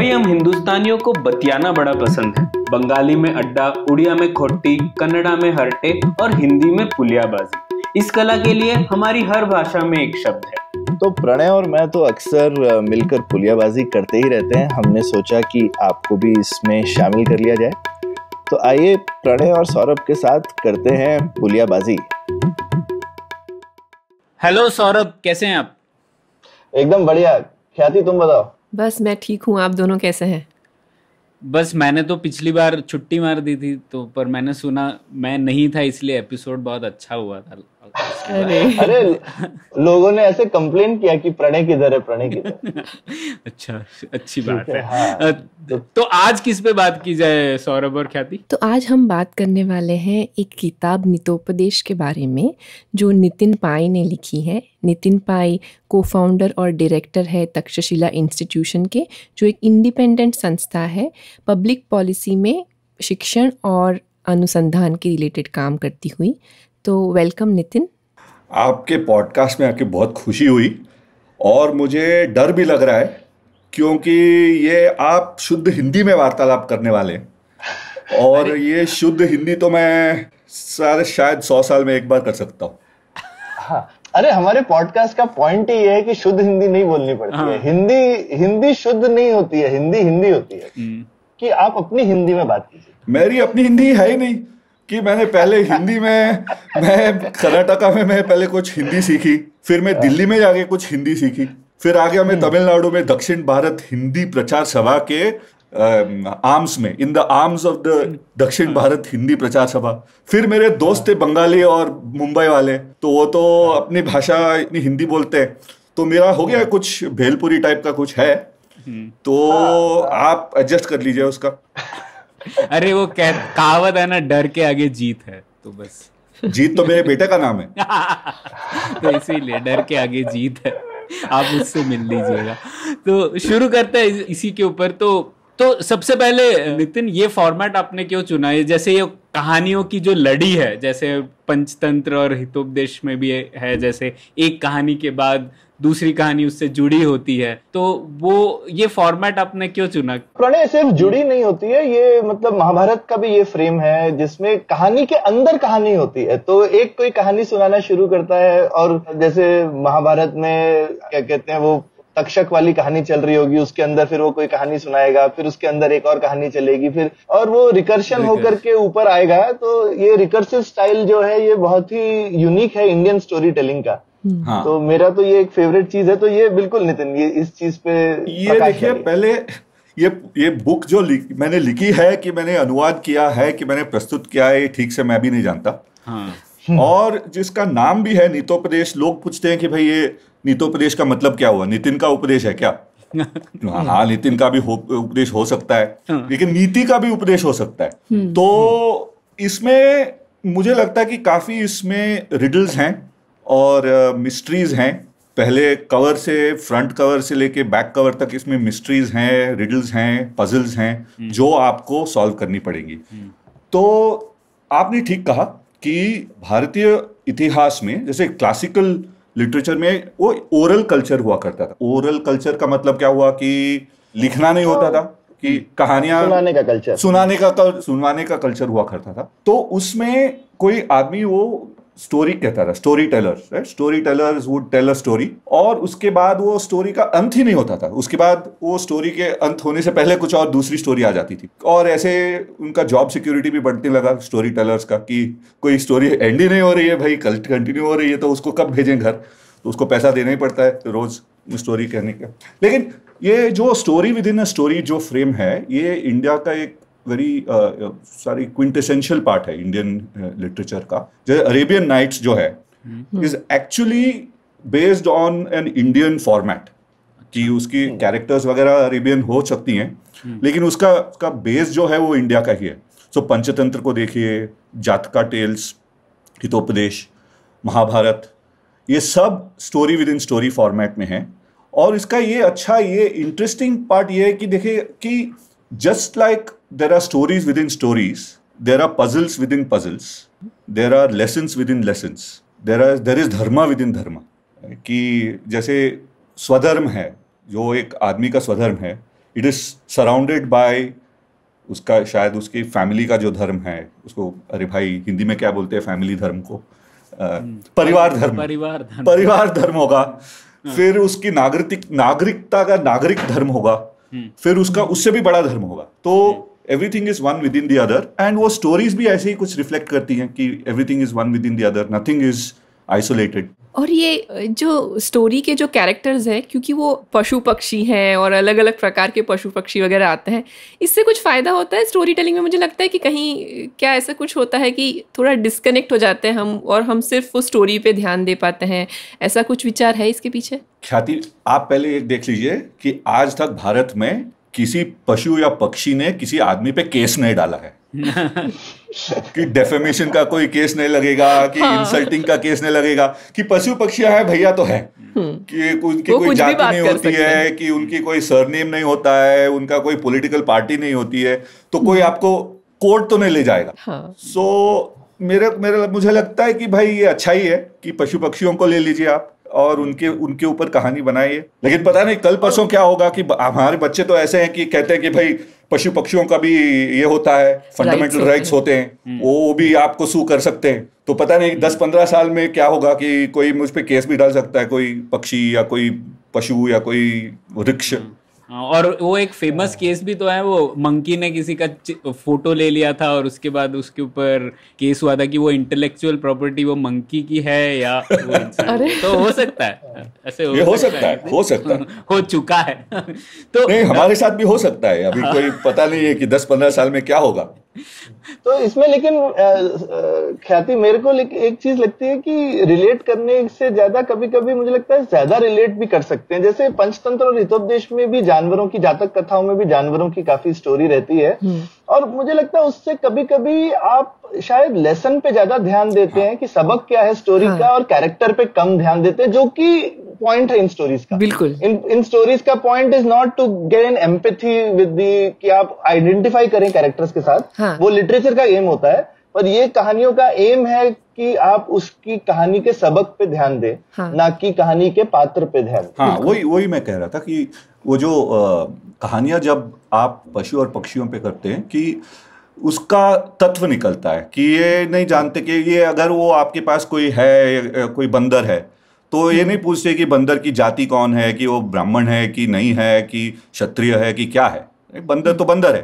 भाई हम हिंदुस्तानियों को बतियाना बड़ा पसंद है। बंगाली में अड्डा, उड़िया में खोटी, कन्नड़ा में हरटे और हिंदी में पुलियाबाजी। इस कला के लिए हमारी हर भाषा में एक शब्द है। तो प्रणय और मैं तो अक्सर मिलकर पुलियाबाजी करते ही रहते हैं। हमने सोचा कि आपको भी इसमें शामिल कर लिया जाए। तो आइए प्रणय और सौरभ के साथ करते हैं पुलियाबाजी। हेलो सौरभ, कैसे हैं आप? एकदम बढ़िया। ख्याति तुम बताओ। बस मैं ठीक हूँ, आप दोनों कैसे हैं? बस मैंने तो पिछली बार छुट्टी मार दी थी, तो पर मैंने सुना मैं नहीं था, इसलिए एपिसोड बहुत अच्छा हुआ था। अरे लोगों ने ऐसे कंप्लेन किया कि प्रणय किधर है, प्रणय किधर। अच्छा, अच्छी बात है। हाँ। तो आज किस पे बात की जाए सौरभ और ख्याति? तो आज हम बात करने वाले हैं एक किताब नितोपदेश के बारे में, जो नितिन पाई ने लिखी है। नितिन पाई को-फाउंडर और डायरेक्टर है तक्षशिला इंस्टीट्यूशन के, जो एक इंडिपेंडेंट संस्था है, पब्लिक पॉलिसी में शिक्षण और अनुसंधान के रिलेटेड काम करती हुई। तो वेलकम नितिन। आपके पॉडकास्ट में आके बहुत खुशी हुई और मुझे डर भी लग रहा है, क्योंकि ये आप शुद्ध हिंदी में वार्तालाप करने वाले हैं और ये शुद्ध हिंदी तो मैं शायद 100 साल में एक बार कर सकता हूँ। हाँ, अरे हमारे पॉडकास्ट का पॉइंट ही है कि शुद्ध हिंदी नहीं बोलनी पड़ती है। हिंदी शुद्ध नहीं होती है, हिंदी होती है। कि आप अपनी हिंदी में बात कीजिए। मेरी अपनी हिंदी है ही नहीं कि मैंने पहले हिंदी में मैं कर्नाटका में मैं पहले कुछ हिंदी सीखी, फिर मैं दिल्ली में जाके कुछ हिंदी सीखी, फिर आ गया मैं तमिलनाडु में दक्षिण भारत हिंदी प्रचार सभा के आर्म्स में, in the arms of the दक्षिण भारत हिंदी प्रचार सभा। फिर मेरे दोस्त थे बंगाली और मुंबई वाले, तो वो तो अपनी भाषा इतनी हिंदी बोलते हैं, तो मेरा हो गया कुछ भेलपुरी टाइप का कुछ है। तो आप एडजस्ट कर लीजिए उसका। अरे वो कहावत है ना, डर के आगे जीत है, तो बस जीत तो मेरे बेटे का नाम है। तो इसीलिए डर के आगे जीत है, आप उससे मिल लीजिएगा। तो शुरू करते हैं इसी के ऊपर। तो सबसे पहले नितिन, ये फॉर्मेट आपने क्यों चुना है? जैसे ये कहानियों की जो लड़ी है, जैसे पंचतंत्र और हितोपदेश में भी है, जैसे एक कहानी के बाद दूसरी कहानी उससे जुड़ी होती है, तो वो ये फॉर्मेट आपने क्यों चुना? प्रणय सिर्फ जुड़ी नहीं होती है, ये मतलब महाभारत का भी ये फ्रेम है जिसमें कहानी के अंदर कहानी होती है। तो एक कोई कहानी सुनाना शुरू करता है, और जैसे महाभारत में क्या कहते हैं, वो तक्षक वाली कहानी चल रही होगी, उसके अंदर फिर वो कोई कहानी सुनाएगा, फिर उसके अंदर एक और कहानी चलेगी, फिर और वो रिकर्शन होकर के ऊपर आएगा। तो ये रिकर्सिव स्टाइल जो है ये बहुत ही यूनिक है इंडियन स्टोरी टेलिंग का। हाँ। तो मेरा तो ये एक फेवरेट चीज है। तो ये बिल्कुल नितिन, ये इस चीज पे ये देखिए, पहले ये बुक जो मैंने लिखी है, कि मैंने अनुवाद किया है, कि मैंने प्रस्तुत किया है, ठीक से मैं भी नहीं जानता। हाँ। और जिसका नाम भी है नितोपदेश, लोग पूछते हैं कि भाई ये नितोपदेश का मतलब क्या हुआ, नितिन का उपदेश है क्या? हाँ, नितिन का भी उपदेश हो सकता है, लेकिन नीति का भी उपदेश हो सकता है। तो इसमें मुझे लगता है कि काफी इसमें रिडल्स हैं और मिस्ट्रीज हैं। पहले कवर से, फ्रंट कवर से लेके बैक कवर तक इसमें मिस्ट्रीज हैं, रिडल्स हैं, पजल्स हैं, जो आपको सॉल्व करनी पड़ेंगी। तो आपने ठीक कहा कि भारतीय इतिहास में, जैसे क्लासिकल लिटरेचर में वो ओरल कल्चर हुआ करता था। ओरल कल्चर का मतलब क्या हुआ कि लिखना नहीं होता था, कि कहानियां सुनाने का कल्चर हुआ करता था। तो उसमें कोई आदमी वो स्टोरी कहता था, storytellers would tell a story, और उसके बाद वो स्टोरी का अंत ही नहीं होता था। उसके बाद वो स्टोरी के अंत होने से पहले कुछ और दूसरी स्टोरी आ जाती थी, और ऐसे उनका जॉब सिक्योरिटी भी बढ़ने लगा स्टोरी टेलर्स का, कि कोई स्टोरी एंड ही नहीं हो रही है भाई, कल कंटिन्यू हो रही है, तो उसको कब भेजें घर, तो उसको पैसा देना ही पड़ता है रोज स्टोरी कहने का। लेकिन ये जो story with in a story जो फ्रेम है, ये इंडिया का एक वेरी सारी क्विंटेसेंशियल पार्ट है इंडियन लिटरेचर का। जैसे अरेबियन नाइट्स जो है is actually based on an Indian format, कि उसकी कैरेक्टर्स वगैरह अरेबियन हो सकती हैं, लेकिन उसका बेस जो है वो इंडिया का ही है। सो पंचतंत्र को देखिए, जातका टेल्स, हितोपदेश, महाभारत, ये सब story with in story format में है। और इसका ये इंटरेस्टिंग पार्ट ये है कि देखिए कि just like there are stories within stories, there are puzzles within puzzles, there are lessons within lessons, there is dharma within dharma। कि जैसे स्वधर्म है, जो एक आदमी का स्वधर्म है, इट इज सराउंडेड बाय उसका, शायद उसकी फैमिली का जो धर्म है उसको, अरे भाई हिंदी में क्या बोलते हैं फैमिली धर्म को, परिवार धर्म होगा, फिर उसकी नागरिकता का नागरिक धर्म होगा, फिर उसका उससे भी बड़ा धर्म होगा। तो everything is one with in the other, and वो स्टोरीज भी ऐसे ही कुछ रिफ्लेक्ट करती हैं कि everything is one with in the other, nothing is isolated. और ये जो स्टोरी के जो कैरेक्टर्स हैं, क्योंकि वो पशु पक्षी हैं और अलग अलग प्रकार के पशु पक्षी वगैरह आते हैं, इससे कुछ फ़ायदा होता है स्टोरी टेलिंग में? मुझे लगता है कि कहीं क्या ऐसा कुछ होता है कि थोड़ा डिस्कनेक्ट हो जाते हैं हम, और हम सिर्फ वो स्टोरी पे ध्यान दे पाते हैं, ऐसा कुछ विचार है इसके पीछे? ख्याति, आप पहले एक देख लीजिए कि आज तक भारत में किसी पशु या पक्षी ने किसी आदमी पे केस नहीं डाला है कि डेफेमेशन का कोई केस नहीं लगेगा, कि इंसल्टिंग का केस नहीं लगेगा, कि पशु पक्षियां हैं भैया तो है, कि उनकी कोई जाति नहीं होती है, कि उनकी कोई सरनेम नहीं होता है, उनका कोई पॉलिटिकल पार्टी नहीं होती है, तो कोई आपको कोर्ट तो नहीं ले जाएगा। सो मुझे लगता है कि भाई ये अच्छा ही है कि पशु पक्षियों को ले लीजिए आप और उनके ऊपर कहानी बनाइए। लेकिन पता नहीं कल परसों क्या होगा कि हमारे बच्चे तो ऐसे हैं कि कहते हैं कि भाई पशु पक्षियों का भी ये होता है, फंडामेंटल राइट्स होते हैं, वो भी आपको सू कर सकते हैं। तो पता नहीं 10-15 साल में क्या होगा कि कोई मुझ पे केस भी डाल सकता है, कोई पक्षी या कोई पशु या कोई वृक्ष। और वो एक फेमस केस भी तो है, वो मंकी ने किसी का फोटो ले लिया था और उसके बाद उसके ऊपर केस हुआ था कि वो इंटेलेक्चुअल प्रॉपर्टी वो मंकी की है या वो इंसान। तो हो सकता है ऐसे, हो सकता है हो चुका है। तो नहीं, हमारे साथ भी हो सकता है, अभी कोई पता नहीं है कि 10-15 साल में क्या होगा। तो इसमें लेकिन ख्याति, मेरे को एक चीज लगती है कि रिलेट करने से ज्यादा कभी कभी मुझे लगता है ज्यादा रिलेट भी कर सकते हैं। जैसे पंचतंत्र और हितोपदेश में भी जानवरों की, जातक कथाओं में भी जानवरों की काफी स्टोरी रहती है, और मुझे लगता है उससे कभी कभी आप शायद लेसन पे ज्यादा ध्यान देते हैं कि सबक क्या है स्टोरी का, और कैरेक्टर पे कम ध्यान देते हैं, जो कि पॉइंट है इन स्टोरीज का। बिल्कुल, इन स्टोरीज का point is not to get an empathy with the, कि आप आइडेंटिफाई करें कैरेक्टर्स के साथ, वो लिटरेचर का एम होता है, पर ये कहानियों का एम है कि आप उसकी कहानी के सबक पे ध्यान दें, ना कि कहानी के पात्र पे ध्यान दें। हाँ, वही मैं कह रहा था कि वो जो कहानियां जब आप पशु और पक्षियों पे करते हैं कि उसका तत्व निकलता है, कि ये नहीं जानते कि ये अगर वो आपके पास कोई है, कोई बंदर है, तो ये नहीं पूछते कि बंदर की जाति कौन है, कि वो ब्राह्मण है कि नहीं है, कि क्षत्रिय है कि क्या है, बंदर तो बंदर है।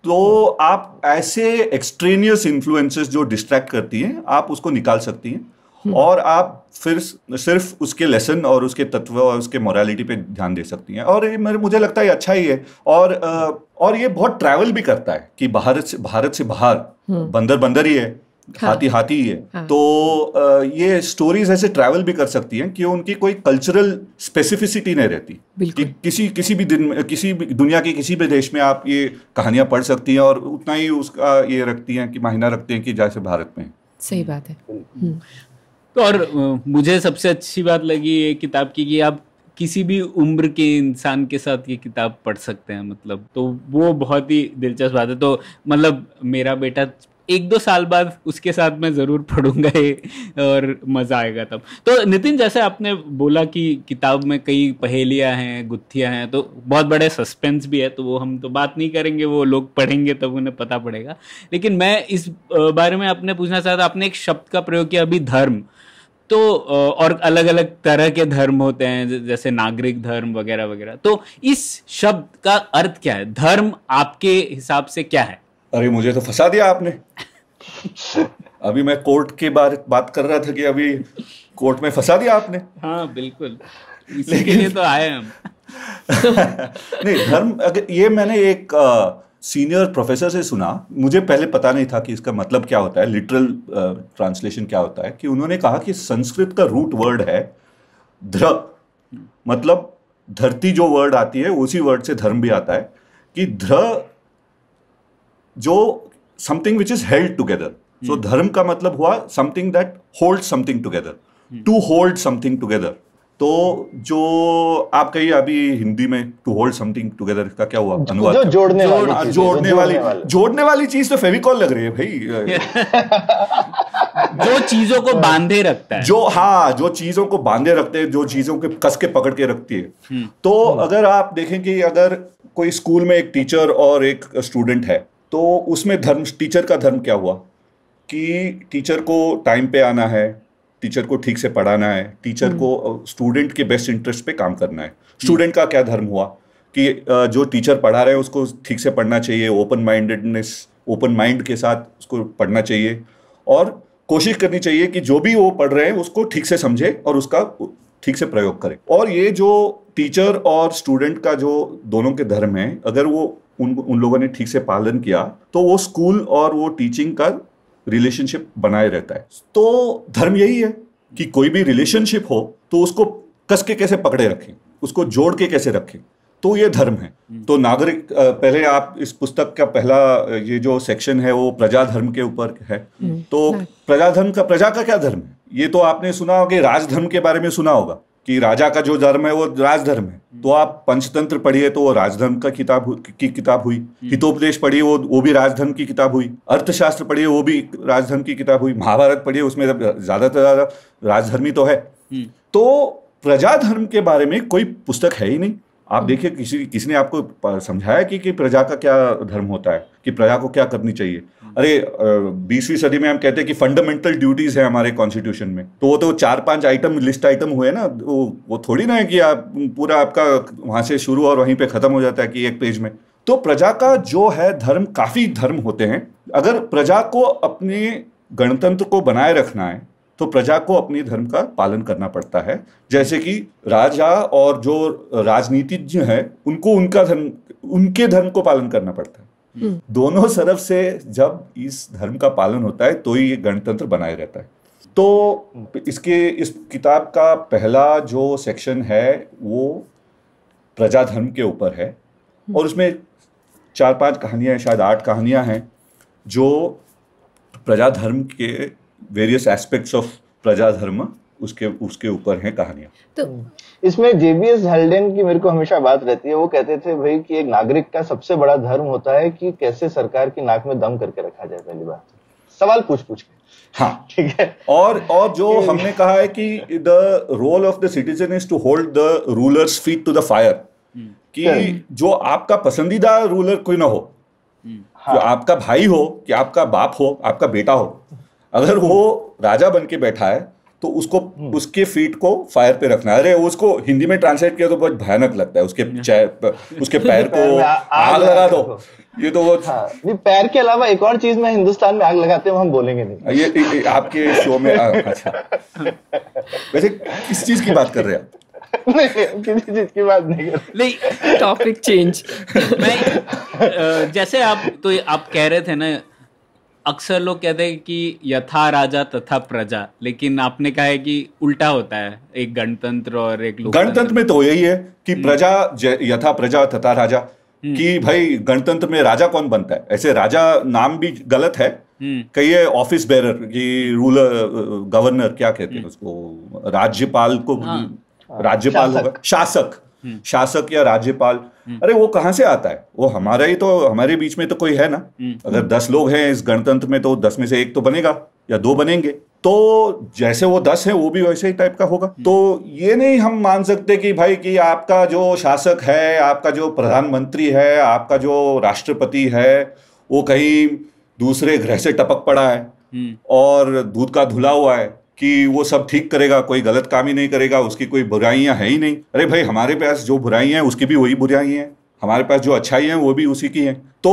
तो आप ऐसे एक्सट्रेनियस इन्फ्लुएंसेस जो डिस्ट्रैक्ट करती हैं, आप उसको निकाल सकती हैं, और आप फिर सिर्फ उसके लेसन और उसके तत्व और उसके मोरालिटी पे ध्यान दे सकती हैं। और मुझे लगता है अच्छा ही है, और ये बहुत ट्रैवल भी करता है कि भारत से बाहर बंदर ही है, हाथी ही है। हाँ। तो ये स्टोरीज ऐसे ट्रैवल भी कर सकती हैं कि उनकी कोई कल्चरल स्पेसिफिसिटी नहीं रहती, कि किसी भी दुनिया के किसी भी देश में आप ये कहानियां पढ़ सकती हैं, और उतना ही उसका ये रखती हैं कि मायना रखते हैं कि जैसे भारत में। सही बात है। तो और मुझे सबसे अच्छी बात लगी ये किताब की कि आप किसी भी उम्र के इंसान के साथ ये किताब पढ़ सकते हैं, मतलब तो वो बहुत ही दिलचस्प बात है। तो मतलब मेरा बेटा 1-2 साल बाद उसके साथ मैं ज़रूर पढ़ूंगा ये, और मज़ा आएगा तब। तो नितिन, जैसे आपने बोला कि किताब में कई पहेलियां हैं, गुत्थियां हैं, तो बहुत बड़े सस्पेंस भी है, तो वो हम तो बात नहीं करेंगे, वो लोग पढ़ेंगे तब उन्हें पता पड़ेगा। लेकिन मैं इस बारे में आपने पूछना चाहता, आपने एक शब्द का प्रयोग किया अभी, धर्म। तो और अलग अलग तरह के धर्म होते हैं, जैसे नागरिक धर्म वगैरह वगैरह। तो इस शब्द का अर्थ क्या है? धर्म आपके हिसाब से क्या है? अरे मुझे तो फंसा दिया आपने। अभी मैं कोर्ट के बात कर रहा था कि अभी कोर्ट में फंसा दिया आपने। हाँ बिल्कुल, इसी के लिए तो आए हम। नहीं, धर्म, अगर ये मैंने एक सीनियर प्रोफेसर से सुना, मुझे पहले पता नहीं था कि इसका मतलब क्या होता है, लिटरल ट्रांसलेशन क्या होता है, कि उन्होंने कहा कि संस्कृत का रूट वर्ड है ध्र, मतलब धरती जो वर्ड आती है उसी वर्ड से धर्म भी आता है, कि ध्र जो something which is held together. So धर्म का मतलब हुआ something that hold something together, to hold something together. तो जो आप कहिए अभी हिंदी में टू होल्ड समथिंग टुगेदर का क्या हुआ अनुवाद? जोड़ने वाली चीज तो फेविकॉल लग रही है भाई। जो चीजों को बांधे रखता है, जो चीजों को बांधे रखते हैं, जो चीजों के कस के पकड़ के रखती है। तो अगर आप देखें कि अगर कोई स्कूल में एक टीचर और एक स्टूडेंट है, तो उसमें धर्म, टीचर का धर्म क्या हुआ कि टीचर को टाइम पे आना है, टीचर को ठीक से पढ़ाना है, टीचर को स्टूडेंट के बेस्ट इंटरेस्ट पे काम करना है। स्टूडेंट का क्या धर्म हुआ कि जो टीचर पढ़ा रहे हैं उसको ठीक से पढ़ना चाहिए, ओपन माइंड के साथ उसको पढ़ना चाहिए और कोशिश करनी चाहिए कि जो भी वो पढ़ रहे हैं उसको ठीक से समझे और उसका ठीक से प्रयोग करे। और ये जो टीचर और स्टूडेंट का जो दोनों के धर्म है, अगर वो उन लोगों ने ठीक से पालन किया तो वो स्कूल और वो टीचिंग का रिलेशनशिप बनाए रहता है। तो धर्म यही है कि कोई भी रिलेशनशिप हो तो उसको कस के कैसे पकड़े रखें, उसको जोड़ के कैसे रखें, तो ये धर्म है। तो नागरिक, पहले आप इस पुस्तक का पहला ये जो सेक्शन है वो प्रजा धर्म के ऊपर है। तो प्रजा का क्या धर्म है? ये तो आपने सुना होगा कि राजधर्म के बारे में सुना होगा कि राजा का जो धर्म है वो राजधर्म है। तो आप पंचतंत्र पढ़िए तो वो राजधर्म का किताब हुई, हितोपदेश पढ़िए वो भी राजधर्म की किताब हुई, अर्थशास्त्र पढ़िए वो भी राजधर्म की किताब हुई, महाभारत पढ़िए उसमें ज्यादा राजधर्मी तो है। तो प्रजा धर्म के बारे में कोई पुस्तक है ही नहीं। आप देखिए किसी ने आपको समझाया कि प्रजा का क्या धर्म होता है, कि प्रजा को क्या करनी चाहिए। अरे 20वीं सदी में हम कहते हैं कि फंडामेंटल ड्यूटीज है हमारे कॉन्स्टिट्यूशन में, तो वो तो 4-5 आइटम लिस्ट आइटम हुए ना, वो थोड़ी ना है कि आप पूरा आपका वहां से शुरू और वहीं पे खत्म हो जाता है कि एक पेज में। तो प्रजा का जो है धर्म, काफी धर्म होते हैं। अगर प्रजा को अपने गणतंत्र को बनाए रखना है तो प्रजा को अपनी धर्म का पालन करना पड़ता है। जैसे कि राजा और जो राजनीतिज्ञ हैं उनको उनके धर्म को पालन करना पड़ता है। दोनों तरफ से जब इस धर्म का पालन होता है तो ही ये गणतंत्र बनाए रहता है। तो इस किताब का पहला जो सेक्शन है वो प्रजा धर्म के ऊपर है और उसमें 4-5 कहानियां हैं, शायद 8 कहानियां हैं जो प्रजा धर्म के वेरियस एस्पेक्ट्स ऑफ प्रजा धर्म उसके ऊपर हैं कहानियां। तो इसमें जेबीएस हल्डेन की मेरे को हमेशा बात रहती है, वो कहते थे भाई कि एक नागरिक का सबसे बड़ा धर्म होता है कि कैसे सरकार की नाक में दम करके रखा जाए। पहली बात सवाल पूछ के, हाँ ठीक है। और जो हमने कहा है कि the role of the citizen is to hold the rulers feet to the fire, कि जो आपका पसंदीदा रूलर कोई ना हो, जो आपका भाई हो, कि आपका बाप हो, आपका बेटा हो, अगर वो राजा बन के बैठा है तो उसको उसके फीट को फायर पे रखना है। अरे उसको हिंदी में ट्रांसलेट किया तो बहुत भयानक लगता है, उसके पैर को आग लगा दो। ये तो नहीं, पैर के अलावा एक और चीज में हिंदुस्तान में आग लगाते हैं, हम बोलेंगे नहीं। ये आपके शो में अच्छा। वैसे किस चीज की बात कर रहे हैं आप? नहीं, किसी चीज की बात नहीं कर नहीं, टॉपिक चेंज। मैं जैसे आप कह रहे थे ना, अक्सर लोग कहते हैं कि यथा राजा तथा प्रजा, लेकिन आपने कहा है कि उल्टा होता है, एक गणतंत्र और एक लोकतंत्र। गणतंत्र में तो यही है कि प्रजा यथा प्रजा तथा राजा, कि भाई गणतंत्र में राजा कौन बनता है। ऐसे राजा नाम भी गलत है, कहिए ऑफिस बेरर की रूलर, गवर्नर क्या कहते हैं उसको, राज्यपाल को राज्यपाल होगा, शासक या राज्यपाल। अरे वो कहां से आता है? वो हमारे बीच में तो कोई है ना। अगर 10 लोग हैं इस गणतंत्र में तो 10 में से 1 तो बनेगा या 2 बनेंगे। तो जैसे वो 10 है वो भी वैसे ही टाइप का होगा। तो ये नहीं हम मान सकते कि भाई कि आपका जो शासक है, आपका जो प्रधानमंत्री है, आपका जो राष्ट्रपति है वो कहीं दूसरे ग्रह से टपक पड़ा है और दूध का धुला हुआ है कि वो सब ठीक करेगा, कोई गलत काम ही नहीं करेगा, उसकी कोई बुराइयां है ही नहीं। अरे भाई हमारे पास जो बुराइयां हैं उसकी भी वही बुराइयां हैं, हमारे पास जो अच्छाई हैं वो भी उसी की हैं। तो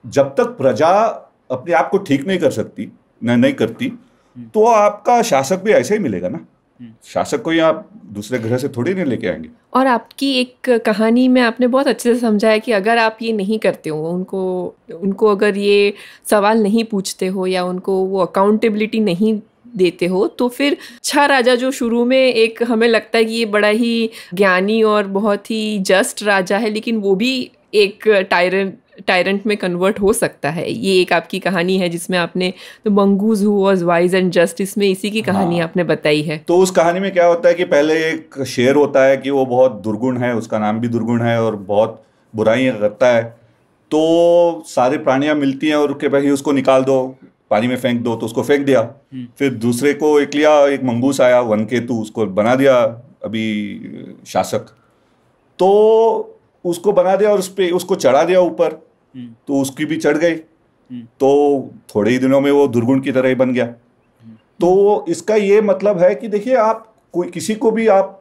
जब तक प्रजा अपने आप को ठीक नहीं कर सकती, नहीं करती, तो आपका शासक भी ऐसे ही मिलेगा ना। शासक को ही आप दूसरे ग्रह से थोड़ी नहीं लेके आएंगे। और आपकी एक कहानी में आपने बहुत अच्छे से समझाया कि अगर आप ये नहीं करते हो, उनको अगर ये सवाल नहीं पूछते हो या उनको वो अकाउंटेबिलिटी नहीं देते हो, तो फिर अच्छा राजा जो शुरू में एक हमें लगता है कि ये बड़ा ही ज्ञानी और बहुत ही जस्ट राजा है, लेकिन वो भी एक टायरेंट में कन्वर्ट हो सकता है। ये एक आपकी कहानी है जिसमें आपने the mongoose who was wise and just, इसमें इसी की कहानी आपने बताई है। तो उस कहानी में क्या होता है कि पहले एक शेर होता है कि वो बहुत दुर्गुण है, उसका नाम भी दुर्गुण है और बहुत बुराइयां करता है। तो सारे प्राणियां मिलती हैं और के भाई उसको निकाल दो, पानी में फेंक दो, तो उसको फेंक दिया। फिर दूसरे को एक मंगूस आया, वनकेतु, उसको बना दिया अभी शासक। तो उसको बना दिया और उसको चढ़ा दिया ऊपर, तो उसकी भी चढ़ गई, तो थोड़े ही दिनों में वो दुर्गुण की तरह ही बन गया। तो इसका ये मतलब है कि देखिए, आप किसी को भी आप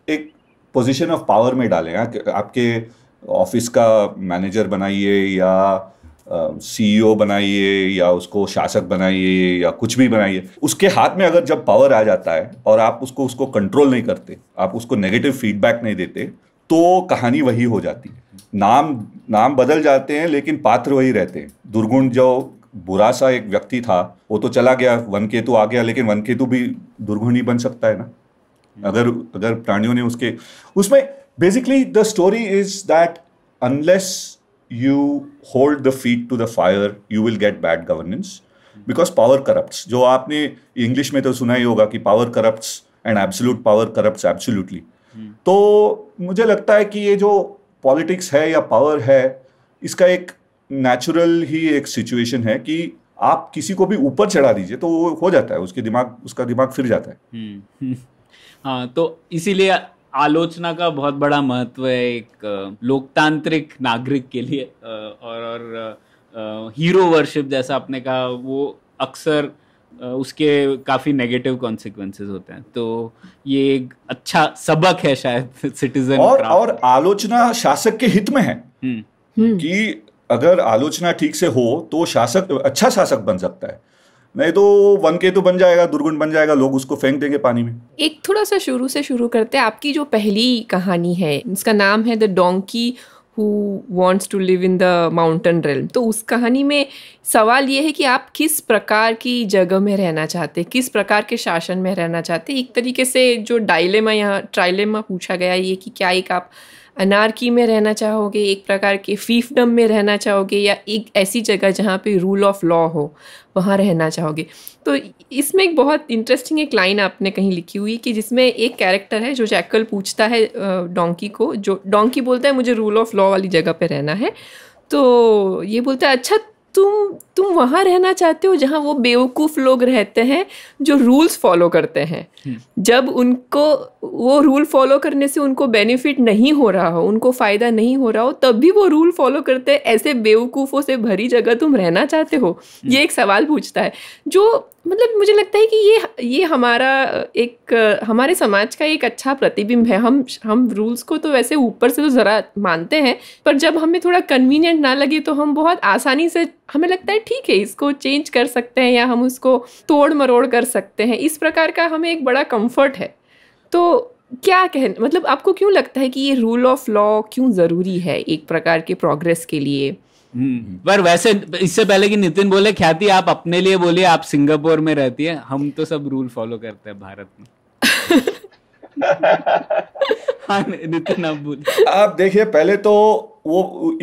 एक पोजीशन ऑफ पावर में डालें, आपके ऑफिस का मैनेजर बनाइए या सीईओ बनाइए या उसको शासक बनाइए या कुछ भी बनाइए, उसके हाथ में अगर जब पावर आ जाता है और आप उसको कंट्रोल नहीं करते, आप उसको नेगेटिव फीडबैक नहीं देते, तो कहानी वही हो जाती है। नाम बदल जाते हैं लेकिन पात्र वही रहते हैं। दुर्गुण जो बुरा सा एक व्यक्ति था वो तो चला गया, वनकेतु आ गया, लेकिन वनकेतु भी दुर्गुण ही बन सकता है ना, अगर प्राणियों ने उसमें basically the story is that unless you hold the feet to the fire, you will get bad governance because power corrupts. जो आपने इंग्लिश में तो सुना ही होगा कि power corrupts and absolute power corrupts absolutely. तो मुझे लगता है कि ये जो पॉलिटिक्स है या पावर है, इसका एक नेचुरल ही एक सिचुएशन है कि आप किसी को भी ऊपर चढ़ा दीजिए तो वो हो जाता है, उसका दिमाग फिर जाता है। हाँ, तो इसीलिए आलोचना का बहुत बड़ा महत्व है एक लोकतांत्रिक नागरिक के लिए, और हीरो वर्शिप जैसा आपने कहा, वो अक्सर उसके काफ़ी नेगेटिव कॉन्सिक्वेंसेस होते हैं। तो ये एक अच्छा सबक है शायद सिटीजन। और आलोचना शासक के हित में है कि अगर आलोचना ठीक से हो तो शासक अच्छा शासक बन सकता है, नहीं तो वनकेतु बन जाएगा, दुर्गुण बन जाएगा, लोग उसको फेंक देंगे पानी में। एक थोड़ा सा शुरू से शुरू करते हैं। आपकी जो पहली कहानी है, इसका नाम है the donkey who wants to live in the mountain realm. तो उस कहानी में सवाल ये है कि आप किस प्रकार की जगह में रहना चाहते, किस प्रकार के शासन में रहना चाहते। एक तरीके से जो डायलेमा यहाँ ट्राइलेमा पूछा गया ये कि क्या एक आप अनार्की में रहना चाहोगे, एक प्रकार के फीफडम में रहना चाहोगे, या एक ऐसी जगह जहाँ पे रूल ऑफ लॉ हो वहाँ रहना चाहोगे। तो इसमें एक बहुत इंटरेस्टिंग एक लाइन आपने कहीं लिखी हुई कि जिसमें एक कैरेक्टर है जो जैकल पूछता है डोंकी को, जो डोंकी बोलता है मुझे रूल ऑफ लॉ वाली जगह पे रहना है। तो ये बोलता है अच्छा तुम वहाँ रहना चाहते हो जहाँ वो बेवकूफ़ लोग रहते हैं जो रूल्स फॉलो करते हैं। जब उनको वो रूल फॉलो करने से उनको बेनिफिट नहीं हो रहा हो, उनको फ़ायदा नहीं हो रहा हो, तब भी वो रूल फॉलो करते हैं। ऐसे बेवकूफ़ों से भरी जगह तुम रहना चाहते हो? ये एक सवाल पूछता है, जो मतलब मुझे लगता है कि ये हमारे समाज का एक अच्छा प्रतिबिंब है। हम रूल्स को तो वैसे ऊपर से तो ज़रा मानते हैं, पर जब हमें थोड़ा कन्वीनियंट ना लगे तो हम बहुत आसानी से, हमें लगता है ठीक है इसको चेंज कर सकते हैं या हम उसको तोड़ मरोड़ कर सकते हैं। इस प्रकार का हमें एक बड़ा कंफर्ट है। तो क्या मतलब आपको क्यों लगता है कि ये रूल ऑफ लॉ क्यों ज़रूरी है एक प्रकार के प्रोग्रेस के लिए? पर वैसे इससे पहले कि नितिन बोले, ख्याति आप अपने लिए बोलिए, आप सिंगापुर में रहती है, हम तो सब रूल फॉलो करते हैं भारत में। हाँ नितिन आप बोलिए। आप देखिए, पहले तो वो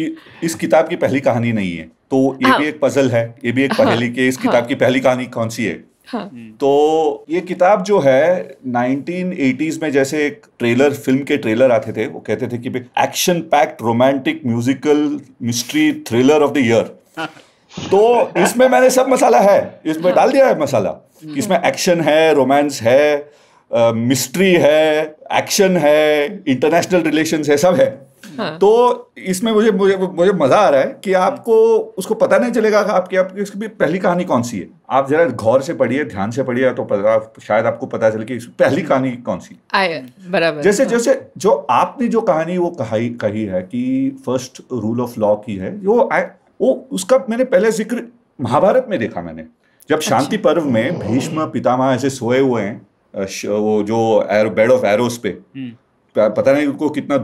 इस किताब की पहली कहानी नहीं है, तो ये भी एक पजल है, ये भी एक पहेली कि इस किताब की पहली कहानी कौन सी है। हाँ। तो ये किताब जो है 1980s में जैसे एक फिल्म के ट्रेलर आते थे, वो कहते थे कि action packed romantic musical mystery thriller of the year. तो इसमें मैंने सब मसाला है, इसमें डाल दिया है मसाला। इसमें एक्शन है, रोमांस है, मिस्ट्री है, एक्शन है, इंटरनेशनल रिलेशंस है, सब है। हाँ। तो इसमें मुझे मजा आ रहा है कि आपको उसको पता नहीं चलेगा कि आपकी इसकी पहली कहानी कौन सी है। आप जरा गौर से पढ़िए, ध्यान से पढ़िए, तो शायद आपको पता चले कि पहली कहानी कौन सी। बराबर। जैसे जो आपने जो कहानी वो कही है कि फर्स्ट रूल ऑफ लॉ की है, वो उसका मैंने पहले जिक्र महाभारत में देखा। मैंने जब शांति पर्व में भीष्म पितामह ऐसे सोए हुए हैं, वो जो बेड ऑफ एरोस पे, पता नहीं उनको कितना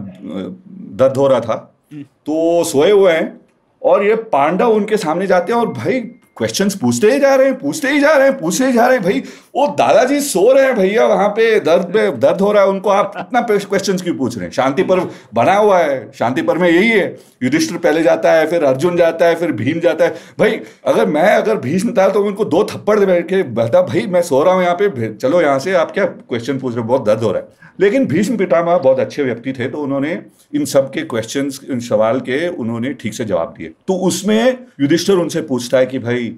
दर्द हो रहा था, तो सोए हुए हैं और ये पांडव उनके सामने जाते हैं और भाई क्वेश्चंस पूछते ही जा रहे हैं। भाई वो दादाजी सो रहे हैं भैया, वहां पे दर्द हो रहा है उनको, आप इतना क्वेश्चंस क्यों पूछ रहे हैं? शांति पर्व बना हुआ है, शांति पर्व में यही है, युधिष्ठिर पहले जाता है, फिर अर्जुन जाता है, फिर भीम जाता है। भाई अगर भीष्म था तो उनको 2 थप्पड़ दे बैठ के, बता भाई मैं सो रहा हूँ यहाँ पे, चलो यहाँ से, आप क्या क्वेश्चन पूछ रहे हो, बहुत दर्द हो रहा है। लेकिन भीष्म पितामह बहुत अच्छे व्यक्ति थे, तो उन्होंने इन सब के क्वेश्चंस, इन सवाल के उन्होंने ठीक से जवाब दिए। तो उसमें युधिष्ठिर उनसे पूछता है कि भाई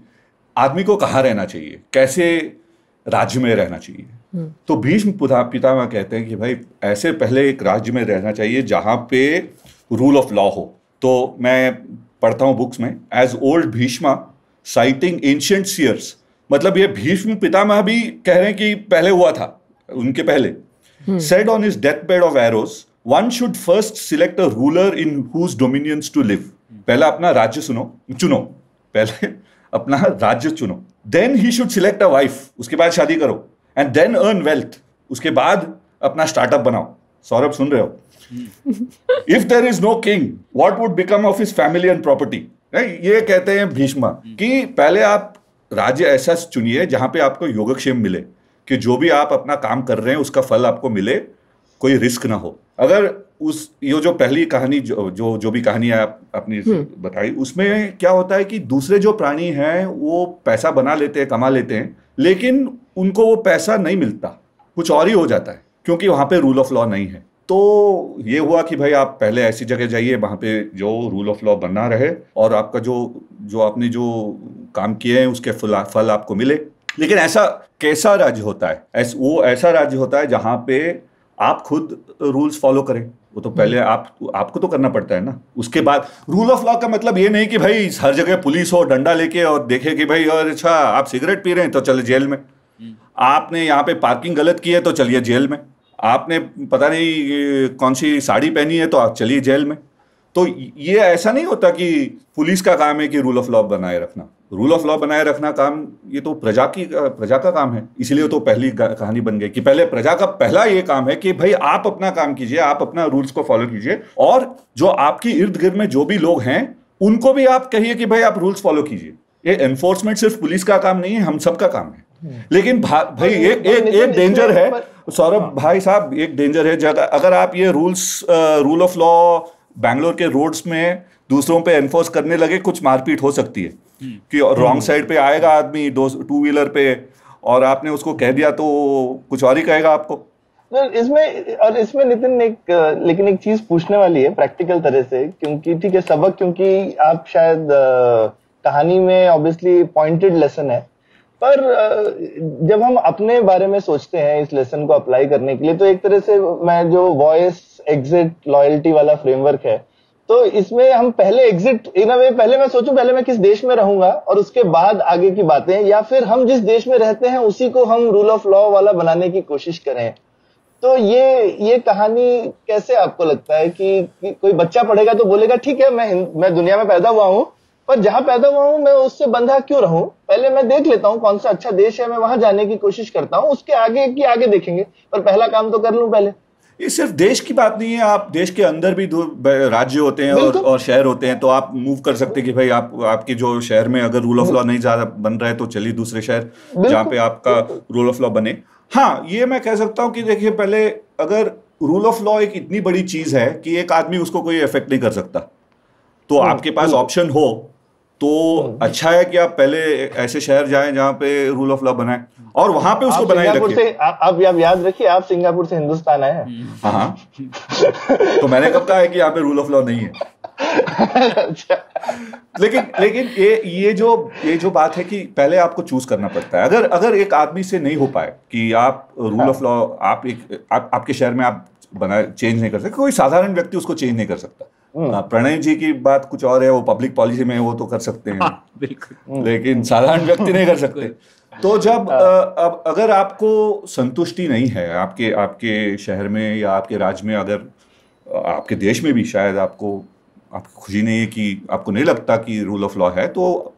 आदमी को कहाँ रहना चाहिए, कैसे राज्य में रहना चाहिए। तो भीष्म पितामह कहते हैं कि भाई ऐसे पहले एक राज्य में रहना चाहिए जहाँ पे रूल ऑफ लॉ हो। तो मैं पढ़ता हूँ बुक्स में, as old Bhishma citing ancient seers, मतलब ये भीष्म पितामह भी कह रहे हैं कि पहले हुआ था, उनके पहले, said on his deathbed of arrows, one should first select a ruler in whose dominions to live. पहला अपना राज्य चुनो, पहले अपना राज्य चुनो, then he should select a wife, उसके बाद शादी करो, and then earn wealth, उसके बाद अपना स्टार्टअप बनाओ। सौरभ सुन रहे हो? If there is no king, what would become of his family and property? ये कहते हैं भीष्मा कि पहले आप राज्य ऐसा चुनिए जहां पे आपको योगक्षेम मिले, कि जो भी आप अपना काम कर रहे हैं उसका फल आपको मिले, कोई रिस्क ना हो। अगर ये जो पहली कहानी जो भी कहानी आप अपनी बताई, उसमें क्या होता है कि दूसरे जो प्राणी हैं वो पैसा बना लेते हैं, कमा लेते हैं, लेकिन उनको वो पैसा नहीं मिलता, कुछ और ही हो जाता है, क्योंकि वहां पे रूल ऑफ लॉ नहीं है। तो ये हुआ कि भाई आप पहले ऐसी जगह जाइए वहां पे जो रूल ऑफ लॉ बना रहे, और आपका जो आपने जो काम किए हैं उसके फल आपको मिले। लेकिन ऐसा कैसा राज्य होता है? वो ऐसा राज्य होता है जहां पे आप खुद रूल्स फॉलो करें। वो तो पहले आपको तो करना पड़ता है ना। उसके बाद रूल ऑफ लॉ का मतलब ये नहीं कि भाई हर जगह पुलिस हो डंडा लेके और देखे कि भाई और अच्छा आप सिगरेट पी रहे हैं तो चले जेल में, आपने यहाँ पे पार्किंग गलत की है तो चलिए जेल में, आपने पता नहीं कौन सी साड़ी पहनी है तो आप चलिए जेल में। तो ये ऐसा नहीं होता कि पुलिस का काम है कि रूल ऑफ लॉ बनाए रखना। रूल ऑफ लॉ बनाए रखना काम ये तो प्रजा का काम है। इसलिए तो पहली कहानी बन गई कि पहले प्रजा का पहला ये काम है कि भाई आप अपना काम कीजिए, आप अपना रूल्स को फॉलो कीजिए, और जो आपकी इर्द गिर्द में जो भी लोग हैं उनको भी आप कहिए कि भाई आप रूल्स फॉलो कीजिए। ये एनफोर्समेंट सिर्फ पुलिस का काम नहीं है, हम सबका काम है। लेकिन भाई एक डेंजर है सौरभ भाई साहब, एक डेंजर है। अगर आप ये रूल ऑफ लॉ बैंगलोर के रोड्स में दूसरों पे एनफोर्स करने लगे, कुछ मारपीट हो सकती है कि रॉन्ग साइड पे आएगा आदमी टू व्हीलर पे और आपने उसको कह दिया तो कुछ और ही कहेगा आपको। इसमें नितिन लेकिन एक चीज पूछने वाली है प्रैक्टिकल तरह से, क्योंकि ठीक है सबक, क्योंकि आप शायद कहानी में ऑब्वियसली पॉइंटेड लेसन है, पर जब हम अपने बारे में सोचते हैं इस लेसन को अप्लाई करने के लिए, तो एक तरह से मैं जो वॉइस एग्जिट लॉयल्टी वाला फ्रेमवर्क है, तो इसमें हम पहले एग्जिट इन अ वे, पहले मैं सोचूं पहले मैं किस देश में रहूंगा और उसके बाद आगे की बातें, या फिर हम जिस देश में रहते हैं उसी को हम रूल ऑफ लॉ वाला बनाने की कोशिश करें। तो ये कहानी कैसे आपको लगता है कि कोई बच्चा पढ़ेगा तो बोलेगा ठीक है मैं दुनिया में पैदा हुआ हूं, पर जहां पैदा हुआ हूं मैं उससे बंधा क्यों रहूं, पहले मैं देख लेता हूं कौन सा अच्छा देश है, मैं वहां जाने की कोशिश करता हूं, उसके आगे की आगे देखेंगे, पर पहला काम तो कर लूं पहले। ये सिर्फ देश की बात नहीं है, आप देश के अंदर भी राज्य होते हैं और शहर होते हैं, तो आप मूव कर सकते हैं कि भाई आपके जो शहर में अगर रूल ऑफ लॉ नहीं ज्यादा बन रहा है तो चलिए दूसरे शहर जहाँ पे आपका रूल ऑफ लॉ बने। हाँ, ये मैं कह सकता हूँ कि देखिए पहले अगर रूल ऑफ लॉ एक इतनी बड़ी चीज है कि एक आदमी उसको कोई इफेक्ट नहीं कर सकता, तो आपके पास ऑप्शन हो तो अच्छा है कि आप पहले ऐसे शहर जाएं जहां पे रूल ऑफ लॉ बनाए और वहां पे उसको बनाए रखिए। आप याद रखिए आप सिंगापुर से हिंदुस्तान आए हैं। हाँ तो मैंने कब कहा है कि यहाँ पे रूल ऑफ लॉ नहीं है। लेकिन ये जो बात है कि पहले आपको चूज करना पड़ता है। अगर एक आदमी से नहीं हो पाए कि आप रूल ऑफ लॉ आपके शहर में आप चेंज नहीं कर सकते, कोई साधारण व्यक्ति उसको चेंज नहीं कर सकता। प्रणय जी की बात कुछ और है, वो पब्लिक पॉलिसी में वो तो कर सकते हैं, बिल्कुल, लेकिन साधारण व्यक्ति नहीं कर सकते। तो जब अगर आपको संतुष्टि नहीं है आपके शहर में या आपके राज्य में, अगर आपके देश में भी शायद आपको खुशी नहीं है कि आपको नहीं लगता कि रूल ऑफ लॉ है, तो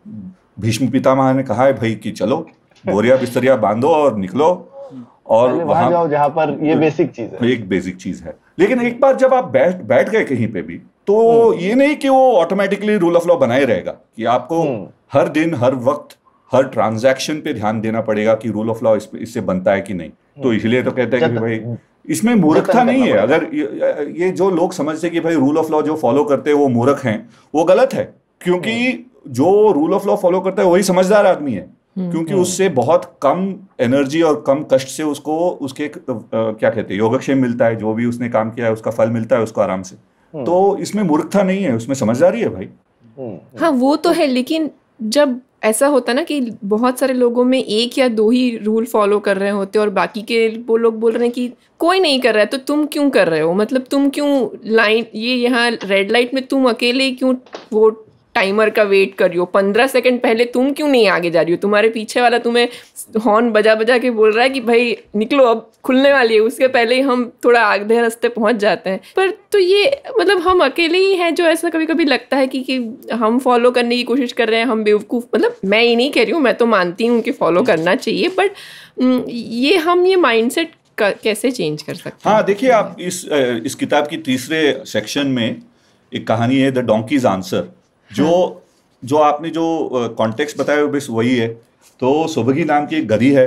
भीष्म पितामह ने कहा है भाई कि चलो बोरिया बिस्तरिया बांधो और निकलो और वहां जाओ जहां पर ये बेसिक चीज है, एक बेसिक चीज है। लेकिन एक बार जब आप बैठ गए कहीं पे भी, तो ये नहीं कि वो ऑटोमेटिकली रूल ऑफ लॉ बनाए रहेगा, कि आपको हर दिन हर वक्त हर ट्रांजैक्शन पे ध्यान देना पड़ेगा कि रूल ऑफ लॉ इससे बनता है कि नहीं। तो इसलिए तो कहते हैं कि भाई इसमें मूर्खता नहीं है। अगर ये जो लोग समझते कि भाई रूल ऑफ लॉ जो फॉलो करते हैं वो मूर्ख हैं, वो गलत है, क्योंकि जो रूल ऑफ लॉ फॉलो करता है वही समझदार आदमी है, क्योंकि उससे बहुत कम एनर्जी और कम कष्ट से उसको उसके क्या कहते हैं योगक्षेम मिलता है, जो भी उसने काम किया है उसका फल मिलता है उसको आराम से। तो इसमें मूर्खता नहीं है, उसमें समझदारी है भाई। हाँ वो तो है, लेकिन जब ऐसा होता ना कि बहुत सारे लोगों में एक या दो ही रूल फॉलो कर रहे होते और बाकी के वो लोग बोल रहे हैं कि कोई नहीं कर रहा है तो तुम क्यों कर रहे हो, मतलब तुम क्यों लाइन ये यहाँ रेड लाइट में तुम अकेले क्यों वो टाइमर का वेट कर रही हो, 15 सेकंड पहले तुम क्यों नहीं आगे जा रही हो, तुम्हारे पीछे वाला तुम्हें हॉर्न बजा बजा के बोल रहा है कि भाई निकलो अब खुलने वाली है, उसके पहले ही हम थोड़ा आधे रास्ते पहुंच जाते हैं। पर तो ये मतलब हम अकेले ही हैं जो ऐसा कभी कभी लगता है कि हम फॉलो करने की कोशिश कर रहे हैं, हम बेवकूफ़, मतलब मैं ये नहीं कह रही हूँ, मैं तो मानती हूँ कि फॉलो करना चाहिए, बट ये हम ये माइंडसेट कैसे चेंज कर सकते हैं? हाँ देखिए, आप इस किताब की तीसरे सेक्शन में एक कहानी है द डोंकीज आंसर, जो आपने जो कॉन्टेक्स्ट बताया बस वही है। तो सोबगी नाम की एक गधी है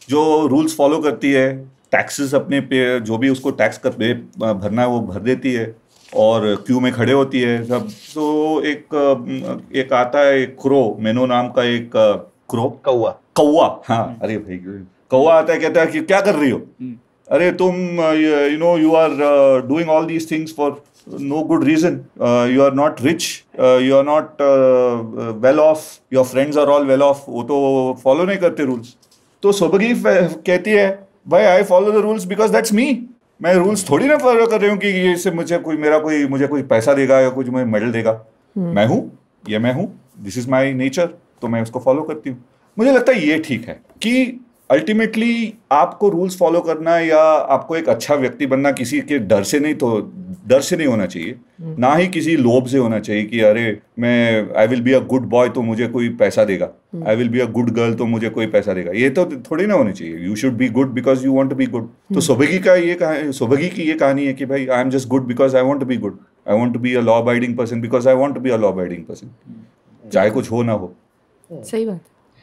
जो रूल्स फॉलो करती है, टैक्सेस अपने पे जो भी उसको टैक्स भरना है वो भर देती है और क्यू में खड़े होती है सब। तो एक आता है एक क्रो, मेनो नाम का एक क्रो, कौवा, हाँ अरे भाई कौवा आता है, कहता है कि क्या कर रही हो, अरे तुम you are doing all these things for no good reason, you are not rich, you are not well off, your friends are all well off, वो तो follow नहीं करते rules। तो सोबगी कहती है भाई I follow the rules because that's me, मैं rules थोड़ी ना फॉलो कर रही हूँ कि इससे मुझे कोई पैसा देगा या कुछ मुझे मेडल देगा, मैं हूँ, ये मैं हूँ, this is my nature, तो मैं उसको फॉलो करती हूँ। मुझे लगता है ये ठीक है कि अल्टीमेटली आपको रूल्स फॉलो करना या आपको एक अच्छा व्यक्ति बनना किसी के डर से नहीं होना चाहिए, ना ही किसी लोभ से होना चाहिए कि अरे मैं I will be a good boy तो मुझे कोई पैसा देगा, I will be a good girl तो मुझे कोई पैसा देगा, ये तो थोड़ी ना होनी चाहिए। You should be good because you want to be good. तो सोबगी की ये कहानी है कि भाई I am just good because I want to be good, I want to be a law abiding person because I want to be a law abiding person, चाहे कुछ हो ना हो। सही बात।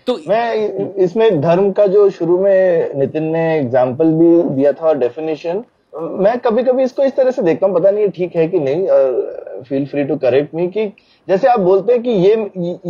तो मैं इसमें धर्म का जो शुरू में नितिन ने एग्जाम्पल भी दिया था और डेफिनेशन, मैं कभी कभी इसको इस तरह से देखता हूँ, पता नहीं ये ठीक है कि नहीं, feel free to correct me, कि जैसे आप बोलते हैं कि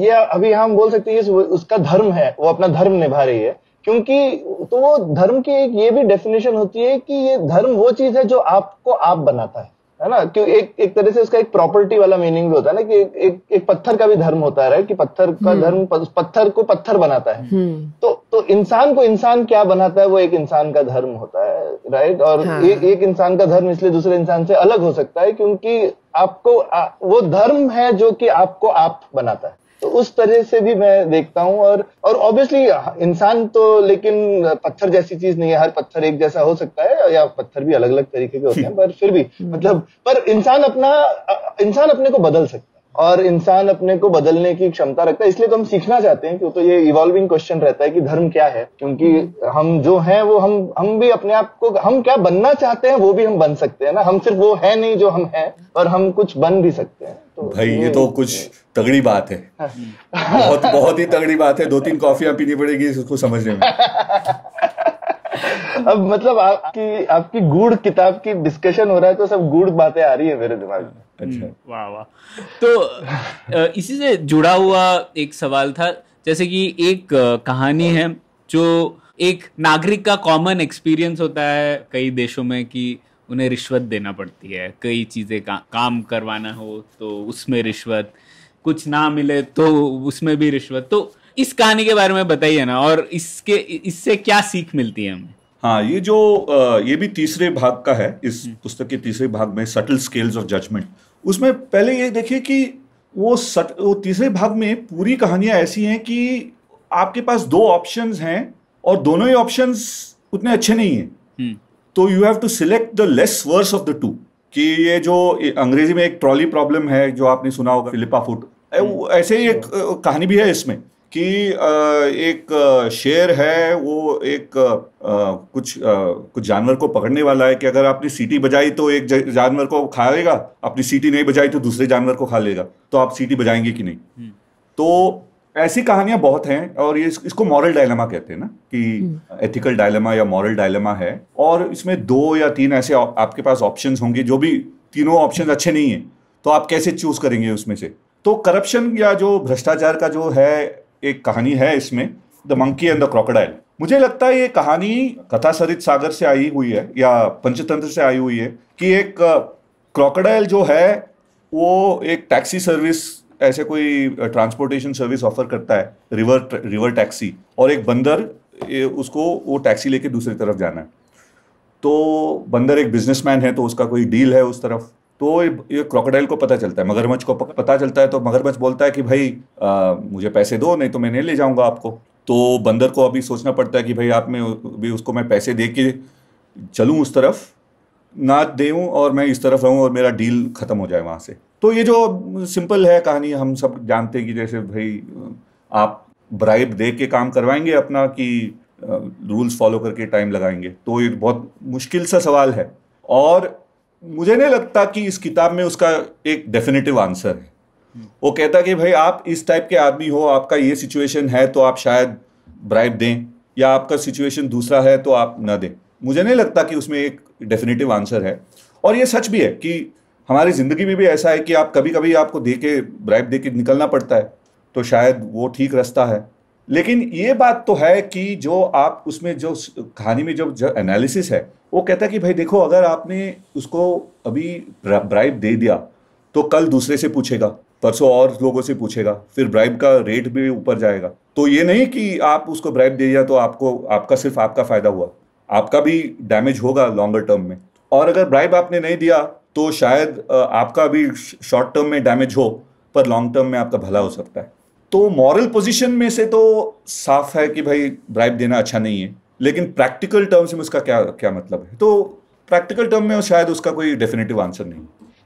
ये अभी हम बोल सकते हैं उसका धर्म है, वो अपना धर्म निभा रही है, क्योंकि तो वो धर्म की एक ये भी डेफिनेशन होती है कि ये धर्म वो चीज है जो आपको आप बनाता है ना, क्यों एक तरह से उसका एक प्रॉपर्टी वाला मीनिंग भी होता है ना, कि एक पत्थर का भी धर्म होता है, कि पत्थर का धर्म पत्थर को पत्थर बनाता है। तो इंसान को इंसान क्या बनाता है, वो एक इंसान का धर्म होता है, राइट। और एक इंसान का धर्म इसलिए दूसरे इंसान से अलग हो सकता है क्योंकि आपको वो धर्म है जो कि आपको आप बनाता है। तो उस तरह से भी मैं देखता हूँ। और ऑब्वियसली इंसान तो, लेकिन पत्थर जैसी चीज नहीं है, हर पत्थर एक जैसा हो सकता है या पत्थर भी अलग अलग तरीके के होते हैं, पर फिर भी मतलब पर इंसान अपने को बदल सकता है और इंसान अपने को बदलने की क्षमता रखता है। इसलिए तो हम सीखना चाहते हैं, क्योंकि तो ये इवॉल्विंग क्वेश्चन रहता है कि धर्म क्या है, क्योंकि हम जो हैं वो हम भी अपने आप को, हम क्या बनना चाहते हैं वो भी हम बन सकते हैं ना, हम सिर्फ वो है नहीं जो हम हैं, और हम कुछ बन भी सकते हैं। तो भाई ये तो कुछ तगड़ी बात है, बहुत ही तगड़ी बात है, 2-3 कॉफियां पीनी पड़ेगी इसको समझने में। अब मतलब आपकी गूढ़ किताब की डिस्कशन हो रहा है तो सब गूढ़ बातें आ रही है मेरे दिमाग में। अच्छा, वाह वाह। तो इसी से जुड़ा हुआ एक सवाल था, जैसे कि एक कहानी है जो एक नागरिक का कॉमन एक्सपीरियंस होता है कई देशों में कि उन्हें रिश्वत देना पड़ती है, कई चीज़ें काम करवाना हो तो उसमें रिश्वत, कुछ ना मिले तो उसमें भी रिश्वत। तो इस कहानी के बारे में बताइए ना, और इससे क्या सीख मिलती है हमें? हाँ, ये भी तीसरे भाग का है, इस पुस्तक के तीसरे भाग में सटल स्केल्स ऑफ जजमेंट। उसमें पहले ये देखिए कि वो तीसरे भाग में पूरी कहानियां ऐसी हैं कि आपके पास 2 ऑप्शंस हैं और दोनों ही ऑप्शंस उतने अच्छे नहीं हैं, तो you have to select the less worse of the two. कि ये जो अंग्रेजी में एक ट्रॉली प्रॉब्लम है जो आपने सुना होगा, फिलिपा फुट, ऐसे ही एक कहानी भी है इसमें कि एक शेर है, वो एक कुछ जानवर को पकड़ने वाला है कि अगर आपने सीटी बजाई तो एक जानवर को खा लेगा, आपने सीटी नहीं बजाई तो दूसरे जानवर को खा लेगा, तो आप सीटी बजाएंगे कि नहीं। तो ऐसी कहानियां बहुत हैं, और ये इसको मॉरल डायलेमा कहते हैं ना, कि एथिकल डायलेमा या मॉरल डायलेमा है। और इसमें 2 या 3 ऐसे आपके पास ऑप्शंस होंगे, जो भी तीनों ऑप्शंस अच्छे नहीं हैं, तो आप कैसे चूज करेंगे उसमें से। तो करप्शन या जो भ्रष्टाचार का जो है एक कहानी है इसमें, the monkey and the crocodile. मुझे लगता है ये कहानी कथा सरित सागर से आई हुई है या पंचतंत्र से आई हुई है, कि एक क्रोकोडाइल जो है वो एक टैक्सी सर्विस ऐसे कोई ट्रांसपोर्टेशन सर्विस ऑफर करता है, रिवर टैक्सी, और एक बंदर उसको वो टैक्सी लेके दूसरी तरफ जाना है। तो बंदर एक बिजनेसमैन है, तो उसका कोई डील है उस तरफ। तो ये क्रोकोडाइल को पता चलता है, मगरमच्छ को पता चलता है, तो मगरमच्छ बोलता है कि भाई मुझे पैसे दो, नहीं तो मैं नहीं ले जाऊंगा आपको। तो बंदर को अभी सोचना पड़ता है कि भाई आप में भी उसको मैं पैसे दे के चलूँ उस तरफ, ना दूँ और मैं इस तरफ रहूँ और मेरा डील ख़त्म हो जाए वहाँ से। तो ये जो सिंपल है कहानी, हम सब जानते हैं कि जैसे भाई आप ब्राइब दे के काम करवाएंगे अपना कि रूल्स फॉलो करके टाइम लगाएंगे। तो ये बहुत मुश्किल सा सवाल है, और मुझे नहीं लगता कि इस किताब में उसका एक डेफिनेटिव आंसर है। वो कहता है कि भाई आप इस टाइप के आदमी हो, आपका ये सिचुएशन है तो आप शायद ब्राइब दें, या आपका सिचुएशन दूसरा है तो आप ना दें। मुझे नहीं लगता कि उसमें एक डेफिनेटिव आंसर है। और ये सच भी है कि हमारी ज़िंदगी में भी ऐसा है कि आप कभी कभी आपको दे के ब्राइब दे के निकलना पड़ता है, तो शायद वो ठीक रास्ता है। लेकिन ये बात तो है कि जो आप उसमें जो कहानी में जो एनालिसिस है, वो कहता है कि भाई देखो, अगर आपने उसको अभी ब्राइब दे दिया तो कल दूसरे से पूछेगा, परसों और लोगों से पूछेगा, फिर ब्राइब का रेट भी ऊपर जाएगा। तो ये नहीं कि आप उसको ब्राइब दे दिया तो आपका सिर्फ आपका फायदा हुआ, आपका भी डैमेज होगा लॉन्गर टर्म में। और अगर ब्राइब आपने नहीं दिया तो शायद आपका भी शॉर्ट टर्म में डैमेज हो, पर लॉन्ग टर्म में आपका भला हो सकता है। तो मॉरल पोजीशन में से तो साफ है कि भाई ब्राइब देना अच्छा नहीं है, लेकिन प्रैक्टिकल टर्म्स में उसका क्या मतलब है? तो प्रैक्टिकल टर्म में शायद उसका कोई डेफिनेटिव आंसर नहीं।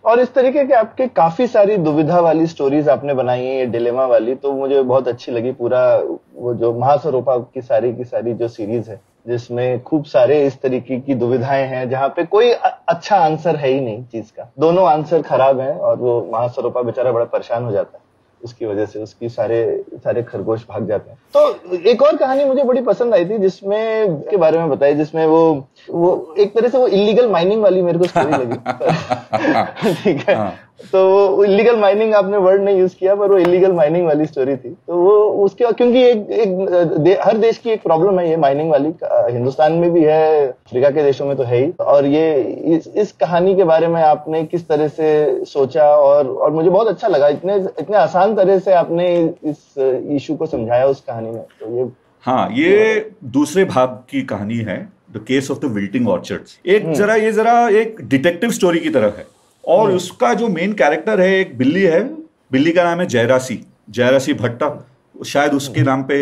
और इस तरीके के आपके काफी सारी दुविधा वाली स्टोरीज आपने बनाई है, ये डिलेमा वाली, तो मुझे बहुत अच्छी लगी। पूरा वो जो महासरोपा की सारी जो सीरीज है, जिसमें खूब सारे इस तरीके की दुविधाएं हैं, जहाँ पे कोई अच्छा आंसर है ही नहीं चीज का, दोनों आंसर खराब हैं, और वो महासरोपा बेचारा बड़ा परेशान हो जाता है उसकी वजह से, उसकी सारे खरगोश भाग जाते हैं। तो एक और कहानी मुझे बड़ी पसंद आई थी जिसमें के बारे में बताई, जिसमें वो एक तरह से वो इलीगल माइनिंग वाली मेरे को स्टोरी लगी। ठीक है, तो वो इलीगल माइनिंग आपने वर्ड नहीं यूज किया, पर वो इलीगल माइनिंग वाली स्टोरी थी। तो वो उसके क्योंकि हर देश की एक प्रॉब्लम है ये माइनिंग वाली, हिंदुस्तान में भी है, अफ्रीका के देशों में तो है ही। और ये इस कहानी के बारे में आपने किस तरह से सोचा, और मुझे बहुत अच्छा लगा, इतने आसान तरह से आपने इस इशू को समझाया उस कहानी में। तो ये दूसरे भाग की कहानी है, the case of the wilting orchards. ये जरा एक डिटेक्टिव स्टोरी की तरह है, और उसका जो मेन कैरेक्टर है एक बिल्ली है, बिल्ली का नाम है जयरासी भट्टा, शायद उसके नाम पे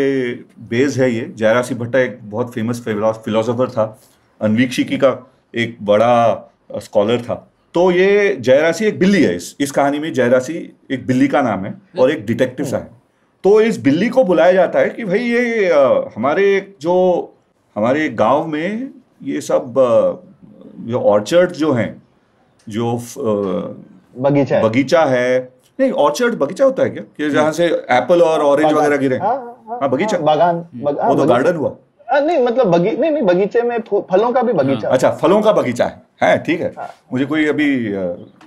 बेस है ये। जयरासी भट्टा एक बहुत फेमस फिलोसोफर था, अन्वीक्षिकी का एक बड़ा स्कॉलर था। तो ये जयरासी एक बिल्ली है, इस कहानी में जयरासी एक बिल्ली का नाम है और एक डिटेक्टिव सा है। तो इस बिल्ली को बुलाया जाता है कि भाई ये हमारे गांव में ये सब जो ऑर्चर्ड जो हैं, जो बगीचा है, नहीं ऑर्चर्ड बगीचा होता है क्या, कि जहाँ से एप्पल और ऑरेंज वगैरह गिरे? हाँ, बगीचा, बागान, वो तो गार्डन हुआ। नहीं मतलब नहीं, बगीचे में फलों का भी बगीचा। अच्छा, फलों का बगीचा है, ठीक है। मुझे कोई अभी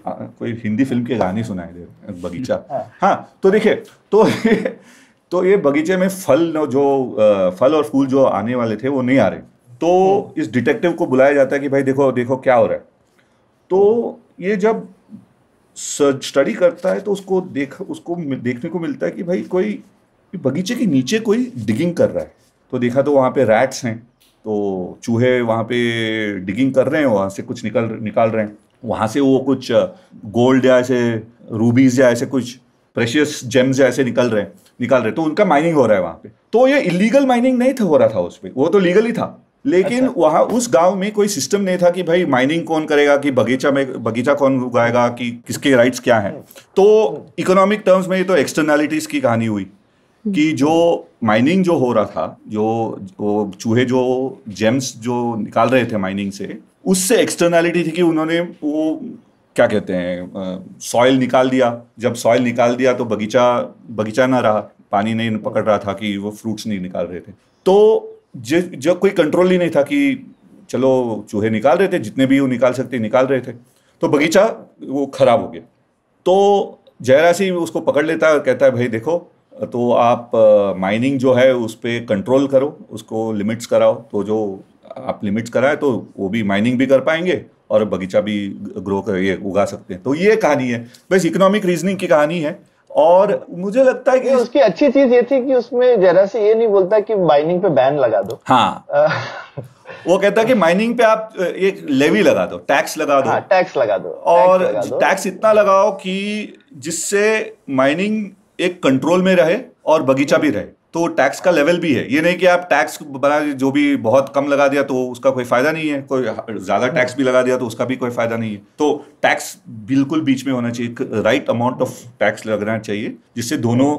कोई हिंदी फिल्म के गाने सुनाए दे, बगीचा। हाँ, तो देखिए, तो ये बगीचे में फल और फूल जो आने वाले थे वो नहीं आ रहे। तो इस डिटेक्टिव को बुलाया जाता है कि भाई देखो क्या हो रहा है। तो ये जब स्टडी करता है तो उसको देखने को मिलता है कि भाई कोई बगीचे के नीचे कोई डिगिंग कर रहा है। तो देखा तो वहाँ पे रैट्स हैं, तो चूहे वहाँ पे डिगिंग कर रहे हैं, वहाँ से कुछ निकाल रहे हैं, वहाँ से वो कुछ गोल्ड या ऐसे रूबीज या ऐसे कुछ प्रेशियस जेम्स या ऐसे निकाल रहे, तो उनका माइनिंग हो रहा है वहाँ पे। तो ये इलीगल माइनिंग नहीं हो रहा था उस पर, वो तो लीगल ही था। लेकिन वहाँ उस गांव में कोई सिस्टम नहीं था कि भाई माइनिंग कौन करेगा, कि बगीचा कौन उगाएगा, कि किसके राइट्स क्या हैं। तो इकोनॉमिक टर्म्स में तो एक्सटर्नैलिटीज की कहानी हुई कि जो माइनिंग जो हो रहा था, जो चूहे जो जेम्स जो निकाल रहे थे माइनिंग से, उससे एक्सटर्नैलिटी थी कि उन्होंने वो क्या कहते हैं, सॉइल निकाल दिया। जब सॉइल निकाल दिया तो बगीचा ना रहा, पानी नहीं पकड़ रहा था कि वो फ्रूट्स नहीं निकाल रहे थे। तो जब कोई कंट्रोल ही नहीं था कि चलो चूहे निकाल रहे थे, जितने भी वो निकाल सकते निकाल रहे थे, तो बगीचा वो खराब हो गया। तो जयरासी उसको पकड़ लेता है और कहता है भाई देखो, तो आप माइनिंग जो है उस पर कंट्रोल करो, उसको लिमिट्स कराओ। तो जो आप लिमिट्स कराए तो वो भी माइनिंग भी कर पाएंगे और बगीचा भी उगा सकते हैं। तो ये कहानी है, बस इकोनॉमिक रीजनिंग की कहानी है। और मुझे लगता है कि उसकी अच्छी चीज ये थी कि उसमें जरा से ये नहीं बोलता कि माइनिंग पे बैन लगा दो। हाँ वो कहता है कि माइनिंग पे आप एक लेवी लगा दो, टैक्स लगा दो। हाँ, टैक्स लगा दो, और टैक्स इतना लगाओ कि जिससे माइनिंग एक कंट्रोल में रहे और बगीचा भी रहे। तो टैक्स का लेवल भी है, ये नहीं कि आप टैक्स बना जो भी बहुत कम लगा दिया तो उसका कोई फायदा नहीं है, कोई ज्यादा टैक्स भी लगा दिया तो उसका भी कोई फायदा नहीं है। तो टैक्स बिल्कुल बीच में होना चाहिए, राइट अमाउंट ऑफ टैक्स लगना चाहिए जिससे दोनों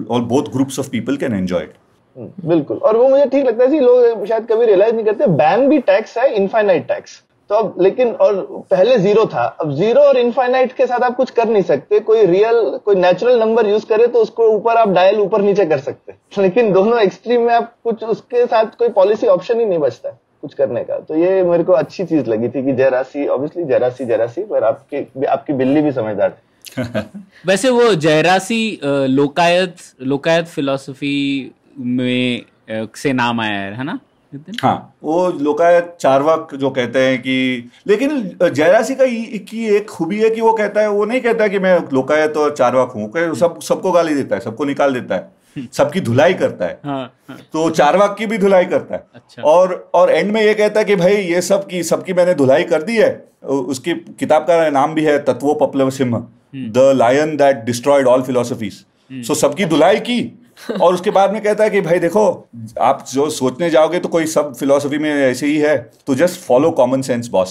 और both groups of people can enjoy it. बिल्कुल, और वो मुझे ठीक लगता है कि लोग शायद कभी रियलाइज नहीं करते, बैन भी टैक्स है, इनफाइनाइट टैक्स। तो अब लेकिन और पहले जीरो था, अब जीरो और इनफाइनाइट के साथ आप कुछ कर नहीं सकते। कोई नेचुरल नंबर यूज करे तो उसको ऊपर आप डायल ऊपर नीचे कर सकते, लेकिन दोनों एक्सट्रीम में आप कुछ उसके साथ कोई पॉलिसी ऑप्शन ही नहीं बचता है कुछ करने का। तो ये मेरे को अच्छी चीज लगी थी कि जयरासी, ऑब्वियसली जयरासी, पर आपकी बिल्ली भी समझदार थी। वैसे वो जयरासी लोकायत फिलॉसफी में से नाम आया है ना? हाँ, वो लोकायत चार्वाक जो कहते हैं कि, लेकिन जयरासी की एक खूबी है कि वो कहता है, वो नहीं कहता कि मैं लोकायत और चार्वाक हूँ, सबको गाली देता है, सबको निकाल देता है, सबकी धुलाई करता है। हाँ। तो चार्वाक की भी धुलाई करता है। अच्छा। और एंड में ये कहता है कि भाई ये सबकी मैंने धुलाई कर दी है। उसकी किताब का नाम भी है Tattvopaplavasimha, the lion that destroyed all philosophies. So सबकी धुलाई की और उसके बाद में कहता है कि भाई देखो, आप जो सोचने जाओगे तो कोई सब फिलॉसफी में ऐसे ही है, तो just follow common sense boss,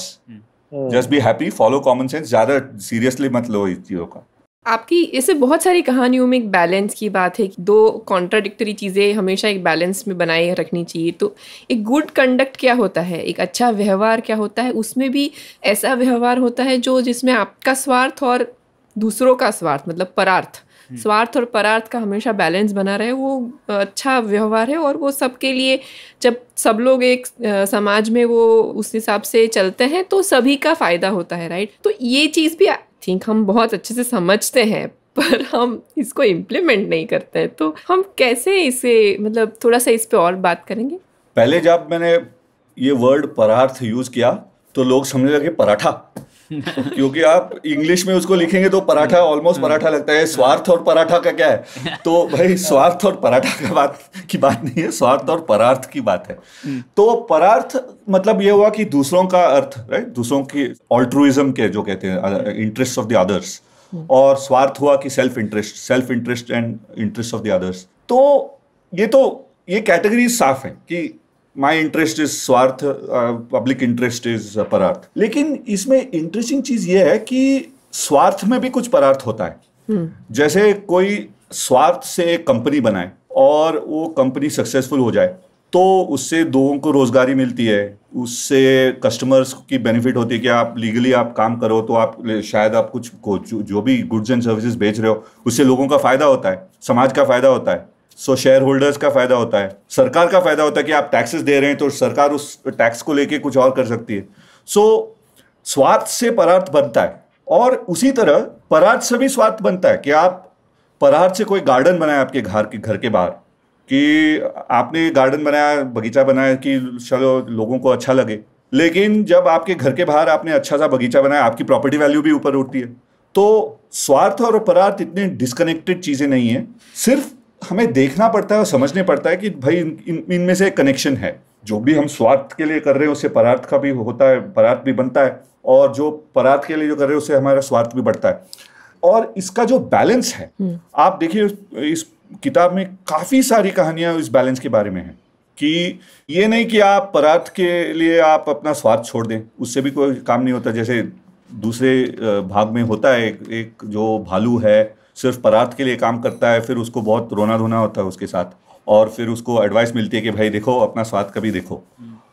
just be happy, follow common sense, ज्यादा सीरियसली मत लो इस चीजों का। आपकी इससे बहुत सारी कहानियों में एक बैलेंस की बात है कि दो कॉन्ट्राडिक्टरी चीज़ें हमेशा एक बैलेंस में बनाए रखनी चाहिए। तो एक गुड कंडक्ट क्या होता है, एक अच्छा व्यवहार क्या होता है, उसमें भी ऐसा व्यवहार होता है जो जिसमें आपका स्वार्थ और दूसरों का स्वार्थ, मतलब परार्थ, स्वार्थ और परार्थ का हमेशा बैलेंस बना रहे, वो अच्छा व्यवहार है। और वो सबके लिए, जब सब लोग एक समाज में वो उस हिसाब से चलते हैं तो सभी का फ़ायदा होता है, राइट? तो ये चीज़ भी आई थिंक हम बहुत अच्छे से समझते हैं, पर हम इसको इम्प्लीमेंट नहीं करते हैं। तो हम कैसे इसे, मतलब थोड़ा सा इस पे और बात करेंगे। पहले जब मैंने ये वर्ड परार्थ यूज़ किया तो लोग समझने लगे पराठा, क्योंकि आप इंग्लिश में उसको लिखेंगे तो पराठा ऑलमोस्ट पराठा लगता है। स्वार्थ और पराठा का क्या है? तो भाई स्वार्थ और पराठा की बात नहीं है, स्वार्थ और परार्थ की बात है। तो परार्थ मतलब ये हुआ कि दूसरों का अर्थ, राइट, दूसरों की ऑल्ट्रुइज्म के जो कहते हैं, इंटरेस्ट ऑफ द अदर्स। और स्वार्थ हुआ कि self interest and interest of the others. तो ये कैटेगरी साफ है कि माई इंटरेस्ट इज स्वार्थ, पब्लिक इंटरेस्ट इज परार्थ। लेकिन इसमें इंटरेस्टिंग चीज ये है कि स्वार्थ में भी कुछ परार्थ होता है। जैसे कोई स्वार्थ से एक कंपनी बनाए और वो कंपनी सक्सेसफुल हो जाए तो उससे लोगों को रोजगारी मिलती है, उससे कस्टमर्स की बेनिफिट होती है कि आप लीगली आप काम करो तो आप शायद आप कुछ जो भी गुड्स एंड सर्विसेज बेच रहे हो उससे लोगों का फायदा होता है, समाज का फायदा होता है। सो शेयर होल्डर्स का फायदा होता है, सरकार का फायदा होता है कि आप टैक्सेस दे रहे हैं तो सरकार उस टैक्स को लेके कुछ और कर सकती है। सो स्वार्थ से परार्थ बनता है और उसी तरह परार्थ से भी स्वार्थ बनता है कि आप परार्थ से कोई गार्डन बनाया आपके घर के बाहर, कि आपने गार्डन बनाया, बगीचा बनाया कि चलो लोगों को अच्छा लगे, लेकिन जब आपके घर के बाहर आपने अच्छा सा बगीचा बनाया आपकी प्रॉपर्टी वैल्यू भी ऊपर उठती है। तो स्वार्थ और परार्थ इतने डिस्कनेक्टेड चीजें नहीं है, सिर्फ हमें देखना पड़ता है और समझने पड़ता है कि भाई इनमें से एक कनेक्शन है। जो भी हम स्वार्थ के लिए कर रहे हैं उससे परार्थ का भी होता है, परार्थ भी बनता है, और जो परार्थ के लिए जो कर रहे हैं उससे हमारा स्वार्थ भी बढ़ता है। और इसका जो बैलेंस है, आप देखिए इस किताब में काफी सारी कहानियां इस बैलेंस के बारे में है कि ये नहीं कि आप परार्थ के लिए आप अपना स्वार्थ छोड़ दें, उससे भी कोई काम नहीं होता। जैसे दूसरे भाग में होता है एक जो भालू है सिर्फ परार्थ के लिए काम करता है, फिर उसको बहुत रोना धोना होता है उसके साथ, और फिर उसको एडवाइस मिलती है कि भाई देखो अपना स्वार्थ कभी देखो।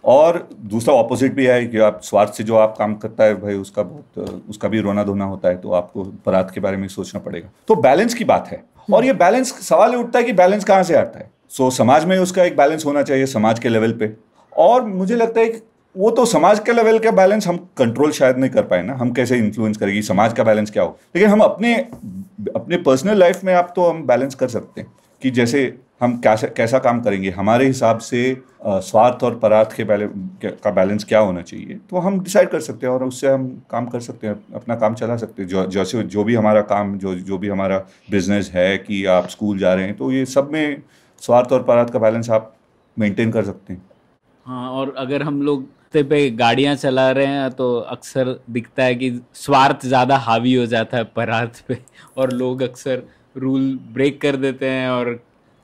और दूसरा ऑपोजिट भी है कि आप स्वार्थ से जो आप काम करता है भाई उसका भी रोना धोना होता है, तो आपको परार्थ के बारे में सोचना पड़ेगा। तो बैलेंस की बात है, और ये बैलेंस सवाल उठता है कि बैलेंस कहाँ से आता है। सो समाज में उसका एक बैलेंस होना चाहिए, समाज के लेवल पे। और मुझे लगता है कि वो तो समाज के लेवल का बैलेंस हम कंट्रोल शायद नहीं कर पाए ना, हम कैसे इन्फ्लुएंस करेगी समाज का बैलेंस क्या हो, लेकिन हम अपने पर्सनल लाइफ में आप तो हम बैलेंस कर सकते हैं कि जैसे हम कैसा काम करेंगे, हमारे हिसाब से स्वार्थ और परार्थ का बैलेंस क्या होना चाहिए, तो हम डिसाइड कर सकते हैं और उससे हम काम कर सकते हैं, अपना काम चला सकते हैं। जैसे जो भी हमारा काम, जो भी हमारा बिजनेस है, कि आप स्कूल जा रहे हैं, तो ये सब में स्वार्थ और परार्थ का बैलेंस आप मेंटेन कर सकते हैं। हाँ, और अगर हम लोग पे गाड़ियां चला रहे हैं तो अक्सर दिखता है कि स्वार्थ ज़्यादा हावी हो जाता है परार्थ पे, और लोग अक्सर रूल ब्रेक कर देते हैं और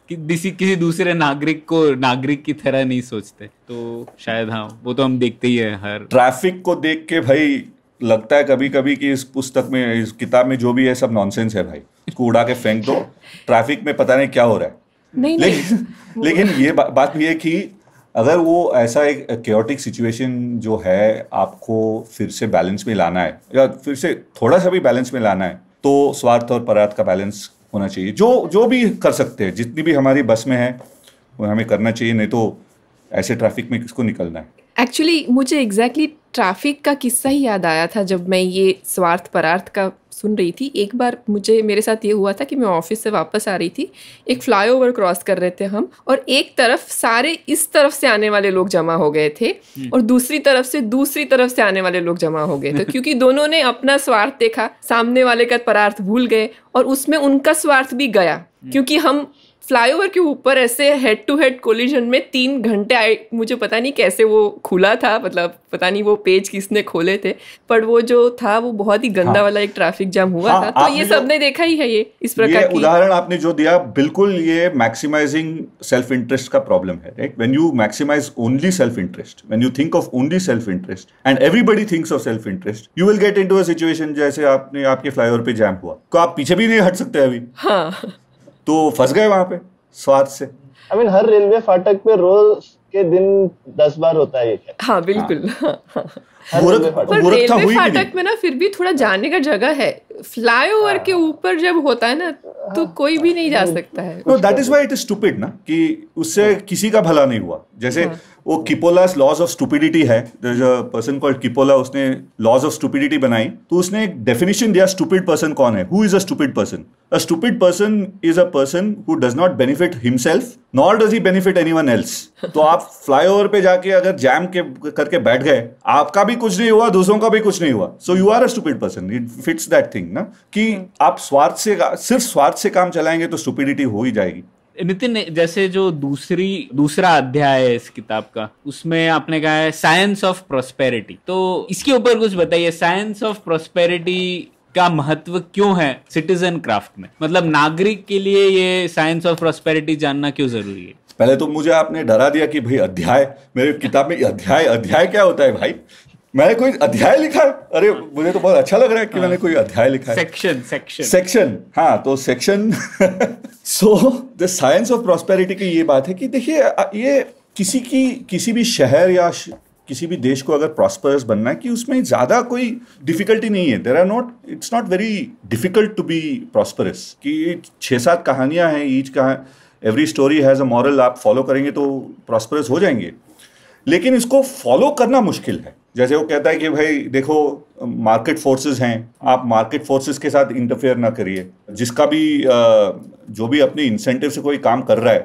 किसी दूसरे नागरिक को नागरिक की तरह नहीं सोचते। तो शायद हाँ, वो तो हम देखते ही है हर ट्रैफिक को देख के भाई लगता है कभी कभी कि इस पुस्तक में, इस किताब में जो भी है सब नॉनसेंस है भाई, इसको उड़ा के फेंक दो, ट्रैफिक में पता नहीं क्या हो रहा है। लेकिन ये बात भी है कि अगर वो ऐसा एक केओटिक सिचुएशन जो है आपको फिर से बैलेंस में लाना है, या फिर से थोड़ा सा भी बैलेंस में लाना है, तो स्वार्थ और परार्थ का बैलेंस होना चाहिए। जो भी कर सकते हैं, जितनी भी हमारी बस में है वो हमें करना चाहिए, नहीं तो ऐसे ट्रैफिक में किसको निकलना है। एक्चुअली मुझे एग्जैक्टली ट्रैफिक का किस्सा ही याद आया था जब मैं ये स्वार्थ परार्थ का सुन रही थी। एक बार मेरे साथ ये हुआ था कि मैं ऑफिस से वापस आ रही थी, एक फ्लाईओवर क्रॉस कर रहे थे हम, और एक तरफ सारे इस तरफ से आने वाले लोग जमा हो गए थे और दूसरी तरफ से आने वाले लोग जमा हो गए थे, क्योंकि दोनों ने अपना स्वार्थ देखा, सामने वाले का परार्थ भूल गए और उसमें उनका स्वार्थ भी गया, क्योंकि हम फ्लाईओवर के ऊपर ऐसे हेड टू हेड कोलिजन में 3 घंटे आए। मुझे पता नहीं कैसे वो खुला था, मतलब पता नहीं वो पेज किसने खोले थे, पर वो जो था वो बहुत ही गंदा वाला एक ट्रैफिक जाम हुआ था। तो ये सबने देखा ही है, ये इस प्रकार की उदाहरण आपने जो दिया, बिल्कुल ये मैक्सिमाइजिंग सेल्फ इंटरेस्ट का प्रॉब्लम है, right? When you maximise only self interest, when you think of only self interest and everybody thinks of self interest, you will get into a situation जैसे आपके फ्लाईओवर पे jam हुआ, तो आप पीछे भी नहीं हट सकते अभी। हाँ, तो फंस गए वहां पे स्वार्थ से। I mean, हर रेलवे फाटक पे रोज के दिन 10 बार होता है ये। हाँ बिल्कुल। पर रेलवे फाटक में ना फिर भी थोड़ा जाने का जगह है, फ्लाईओवर के ऊपर जब होता है ना तो कोई भी नहीं जा सकता है। No, that is why it is stupid ना, कि उससे किसी का भला नहीं हुआ। जैसे वो किपोला's लॉज ऑफ स्टुपिडिटी है, there is a person called किपोला, उसने लॉज ऑफ स्टुपिडिटी बनाई, तो उसने एक डेफिनेशन दिया स्टूपिड पर्सन कौन है। Who is a stupid person? A stupid person is a person who does not benefit himself nor does he benefit anyone else. तो आप फ्लाईओवर पे जाके अगर जैम करके बैठ गए, आपका भी कुछ नहीं हुआ, दूसरों का भी कुछ नहीं हुआ, so you are a stupid person. It fits that thing ना, कि आप सिर्फ स्वार्थ से काम चलाएंगे तो स्टुपिडिटी हो ही जाएगी। नितिन, जैसे जो दूसरा अध्याय है इस किताब का, उसमें आपने कहा है साइंस ऑफ प्रोस्पेरिटी, तो इसके ऊपर कुछ बताइए। साइंस ऑफ प्रोस्पेरिटी का महत्व क्यों है सिटीजन क्राफ्ट में? मतलब नागरिक के लिए ये साइंस ऑफ प्रोस्पेरिटी जानना क्यों जरूरी है? पहले तो मुझे आपने डरा दिया कि भाई अध्याय, मेरे किताब में अध्याय क्या होता है भाई? मैंने कोई अध्याय लिखा है? अरे मुझे तो बहुत अच्छा लग रहा है कि मैंने कोई अध्याय लिखा है। सेक्शन, हाँ, तो section. So the science of prosperity की ये बात है कि देखिए, ये किसी भी शहर या किसी भी देश को अगर प्रॉस्परस बनना है, कि उसमें ज्यादा कोई डिफिकल्टी नहीं है। It's not very difficult to be prosperous, कि 6-7 कहानियां हैं, every story has a moral, आप फॉलो करेंगे तो प्रॉस्परस हो जाएंगे। लेकिन इसको फॉलो करना मुश्किल है। जैसे वो कहता है कि भाई देखो, मार्केट फोर्सेस हैं, आप मार्केट फोर्सेस के साथ इंटरफेयर ना करिए। जिसका भी जो भी अपने इंसेंटिव से कोई काम कर रहा है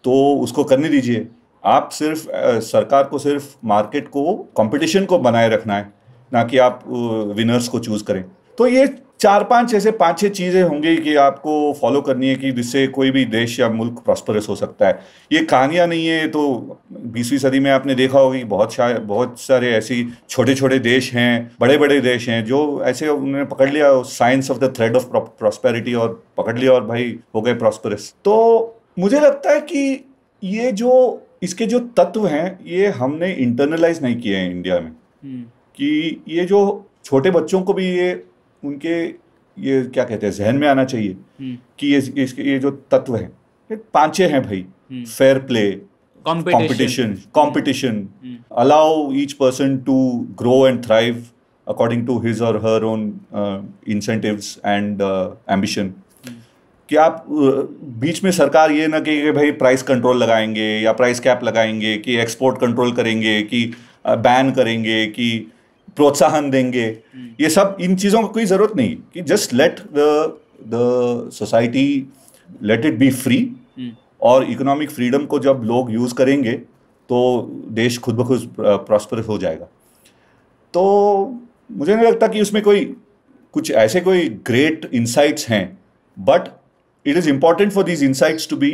तो उसको करने दीजिए। आप सिर्फ सरकार को सिर्फ मार्केट को, कंपटीशन को बनाए रखना है, ना कि आप विनर्स को चूज करें। तो ये 5-6 चीज़ें होंगी कि आपको फॉलो करनी है, कि जिससे कोई भी देश या मुल्क प्रॉस्परस हो सकता है। ये कहानियाँ नहीं है, तो 20वीं सदी में आपने देखा होगा कि बहुत सारे ऐसी छोटे देश हैं, बड़े देश हैं, जो ऐसे उन्होंने पकड़ लिया science of the thread of prosperity और पकड़ लिया और भाई हो गए प्रॉस्परस। तो मुझे लगता है कि ये इसके जो तत्व हैं, ये हमने इंटरनलाइज नहीं किए हैं इंडिया में, कि ये जो छोटे बच्चों को भी उनके ये क्या कहते हैं, जहन में आना चाहिए कि ये जो तत्व हैं, 5 हैं भाई। Fair play, competition, allow each person to grow and thrive according to his or her own incentives and ambition. कि आप बीच में सरकार ये ना कि भाई प्राइस कंट्रोल लगाएंगे या प्राइस कैप लगाएंगे, कि एक्सपोर्ट कंट्रोल करेंगे, कि बैन करेंगे, कि प्रोत्साहन देंगे, ये सब इन चीज़ों को कोई ज़रूरत नहीं। कि just let the society, let it be free और इकोनॉमिक फ्रीडम को जब लोग यूज़ करेंगे तो देश खुद ब खुद प्रॉस्पर हो जाएगा। तो मुझे नहीं लगता कि उसमें कुछ ऐसे कोई ग्रेट इंसाइट्स हैं, but it is important for these insights to be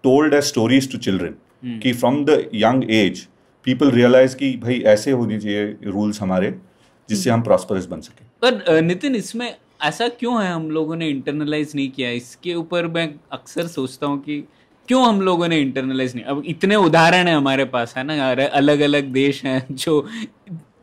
told as stories to children, कि from the young age people realise कि भाई ऐसे होने चाहिए रूल्स हमारे, जिससे हम प्रॉस्परस बन सके। पर नितिन, इसमें ऐसा क्यों है हम लोगों ने इंटरनलाइज नहीं किया? इसके ऊपर मैं अक्सर सोचता हूँ कि क्यों हम लोगों ने इंटरनलाइज नहीं। अब इतने उदाहरण है हमारे पास, है ना, अलग अलग देश हैं जो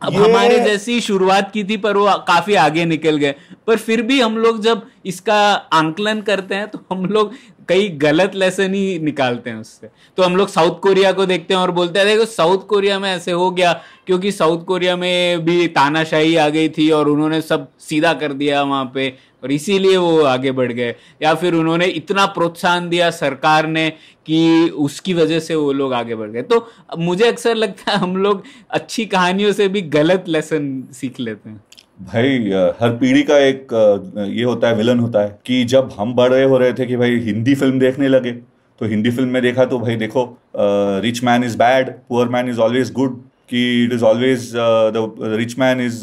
अब हमारे जैसी शुरुआत की थी पर वो काफी आगे निकल गए, पर फिर भी हम लोग जब इसका आंकलन करते हैं तो हम लोग कई गलत लेसन ही निकालते हैं उससे। तो हम लोग साउथ कोरिया को देखते हैं और बोलते हैं देखो साउथ कोरिया में ऐसे हो गया क्योंकि साउथ कोरिया में भी तानाशाही आ गई थी और उन्होंने सब सीधा कर दिया वहां पे और इसीलिए वो आगे बढ़ गए, या फिर उन्होंने इतना प्रोत्साहन दिया सरकार ने कि उसकी वजह से वो लोग आगे बढ़ गए। तो मुझे अक्सर लगता है हम लोग अच्छी कहानियों से भी गलत लेसन सीख लेते हैं। भाई हर पीढ़ी का एक ये होता है, विलन होता है कि जब हम बड़े हो रहे थे कि भाई हिंदी फिल्म देखने लगे तो हिंदी फिल्म में देखा तो भाई देखो rich man is bad, poor man is always good, कि it is always the rich man is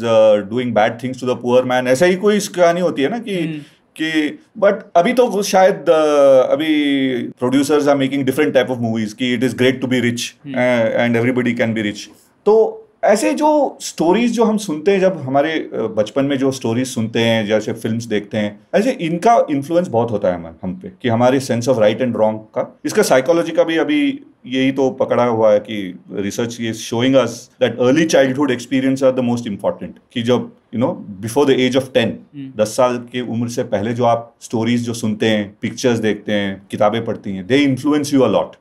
doing bad things to the poor man, ऐसा ही कोई कहानी होती है ना कि बट अभी तो शायद अभी producers are making different type of movies कि it is great to be rich and everybody can be rich. तो ऐसे जो स्टोरीज जो हम सुनते हैं, जब हमारे बचपन में जो स्टोरीज सुनते हैं, जैसे फिल्म्स देखते हैं, ऐसे इनका इन्फ्लुएंस बहुत होता है हम पे कि हमारे sense of right and wrong का। इसका साइकोलॉजी का भी अभी यही तो पकड़ा हुआ है कि research is showing us that early childhood experiences are the most important, कि जब बिफोर द एज ऑफ 10 साल की उम्र से पहले जो आप स्टोरीज जो सुनते हैं, पिक्चर्स देखते हैं, किताबें पढ़ती हैं, they influence you a lot.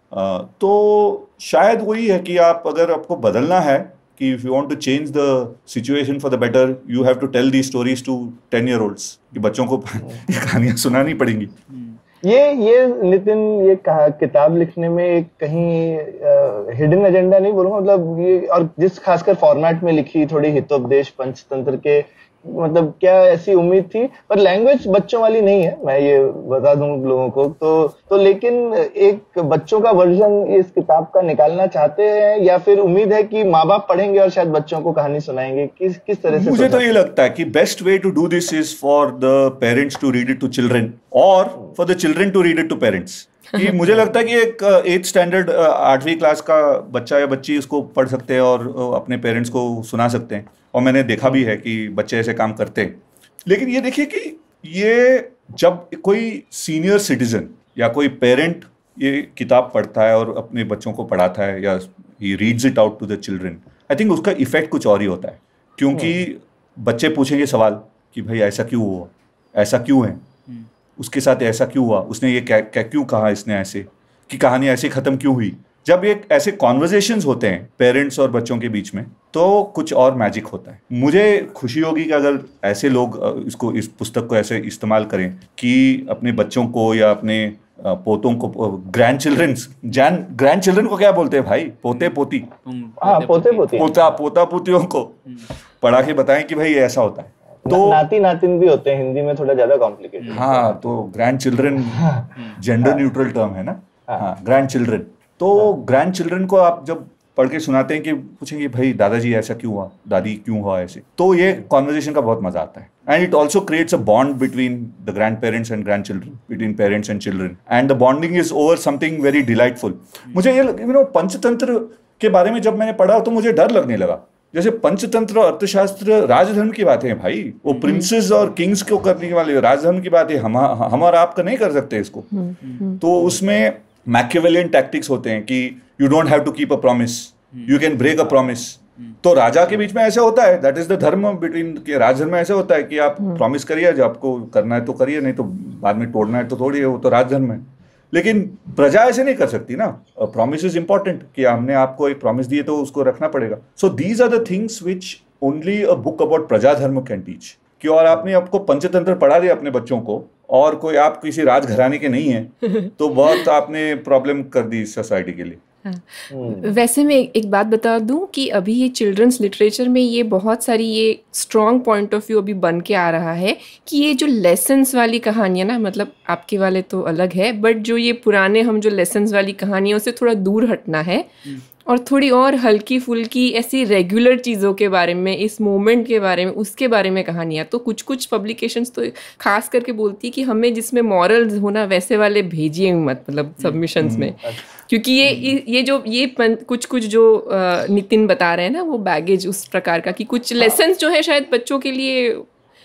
तो शायद वही है कि अगर आपको बदलना है कि if you want to change the situation for the better, you have to tell these stories to 10-year-olds, कि बच्चों को ये कहानियां सुनानी पड़ेंगी। ये नितिन, ये किताब लिखने में एक कहीं हिडन एजेंडा नहीं बोलूंगा, मतलब ये, और जिस खासकर फॉर्मेट में लिखी, थोड़ी हितोपदेश पंचतंत्र के, मतलब क्या ऐसी उम्मीद थी, पर लैंग्वेज बच्चों वाली नहीं है, मैं ये बता दूं लोगों को। तो लेकिन एक बच्चों का वर्जन इस किताब का निकालना चाहते हैं, या फिर उम्मीद है कि माँ बाप पढ़ेंगे और शायद बच्चों को कहानी सुनाएंगे, किस तरह से? मुझे तो ये लगता है कि best way to do this is for the parents to read it to children और for the children to read it to parents. कि मुझे लगता है कि एक 8th स्टैंडर्ड 8वीं क्लास का बच्चा या बच्ची इसको पढ़ सकते हैं और अपने पेरेंट्स को सुना सकते हैं, और मैंने देखा भी है कि बच्चे ऐसे काम करते हैं। लेकिन ये देखिए कि ये जब कोई सीनियर सिटीजन या कोई पेरेंट ये किताब पढ़ता है और अपने बच्चों को पढ़ाता है, या ही reads it out to the children, I think उसका इफेक्ट कुछ और ही होता है। क्योंकि बच्चे पूछेंगे सवाल कि भाई ऐसा क्यों हुआ, ऐसा क्यों है, उसके साथ ऐसा क्यों हुआ, उसने ये क्या क्यों कहा, इसने ऐसे, कि कहानी ऐसे खत्म क्यों हुई। जब एक ऐसे कॉन्वर्जेशंस होते हैं पेरेंट्स और बच्चों के बीच में, तो कुछ और मैजिक होता है। मुझे खुशी होगी कि अगर ऐसे लोग इस पुस्तक को ऐसे इस्तेमाल करें कि अपने बच्चों को या अपने पोतों को, ग्रैंड चिल्ड्रन को क्या बोलते हैं भाई, पोते पोती, पोता पोतियों को पढ़ा के बताएं कि भाई ऐसा होता है। तो नाती नातिन भी होते हैं, हिंदी में थोड़ा ज्यादा कॉम्प्लिकेटेड। हाँ, तो grand children gender neutral term है ना। हाँ, ग्रैंड चिल्ड्रन। तो ग्रैंड चिल्ड्रन को आप जब पढ़ के सुनाते हैं कि पूछेंगे भाई दादाजी ऐसा क्यों हुआ, दादी क्यों हुआ ऐसे, तो ये कॉन्वर्जेशन का बहुत मजा आता है। And it also creates a bond between the grand parents and grand children, between parents and children, and the bonding is over something very delightful. मुझे ये पंचतंत्र के बारे में जब मैंने पढ़ा तो मुझे डर लगने लगा। जैसे पंचतंत्र और अर्थशास्त्र राजधर्म की बातें हैं भाई, वो प्रिंसेस और किंग्स को करने वाले राजधर्म की बात है, हम और आप नहीं कर सकते इसको। तो उसमें मैकियावेलियन टैक्टिक्स होते हैं कि you don't have to keep a promise, you can break a promise. तो राजा के बीच में ऐसा होता है, that is the dharma between, राजधर्म में ऐसा होता है कि आप प्रॉमिस करिए, जब आपको करना है तो करिए, नहीं तो बाद में तोड़ना है तो तोड़िए, वो तो राजधर्म है। लेकिन प्रजा ऐसे नहीं कर सकती ना, प्रॉमिस इज इंपॉर्टेंट, कि हमने आपको एक प्रॉमिस दिए तो उसको रखना पड़ेगा। So these are the things which only a book about praja dharma can teach. कि और आपने आपको पंचतंत्र पढ़ा दिया अपने बच्चों को, और कोई आप किसी राजघराने के नहीं हैं तो बहुत आपने प्रॉब्लम कर दी सोसाइटी के लिए। वैसे मैं एक बात बता दूं कि अभी ये चिल्ड्रंस लिटरेचर में ये बहुत सारी ये स्ट्रॉन्ग पॉइंट ऑफ व्यू अभी बन के आ रहा है कि ये जो लेसन्स वाली कहानियाँ ना, मतलब आपके वाले तो अलग है, बट जो ये पुराने हम जो लेसन्स वाली कहानियों से थोड़ा दूर हटना है और थोड़ी और हल्की फुल्की ऐसी रेगुलर चीज़ों के बारे में, इस मोमेंट के बारे में, उसके बारे में कहानियाँ। तो कुछ कुछ पब्लिकेशंस तो खास करके बोलती है कि हमें जिसमें मॉरल्स होना वैसे वाले भेजिए मत, मतलब सबमिशंस में, क्योंकि ये कुछ कुछ जो नितिन बता रहे हैं ना, वो बैगेज उस प्रकार का कि कुछ लेसन्स जो है शायद बच्चों के लिए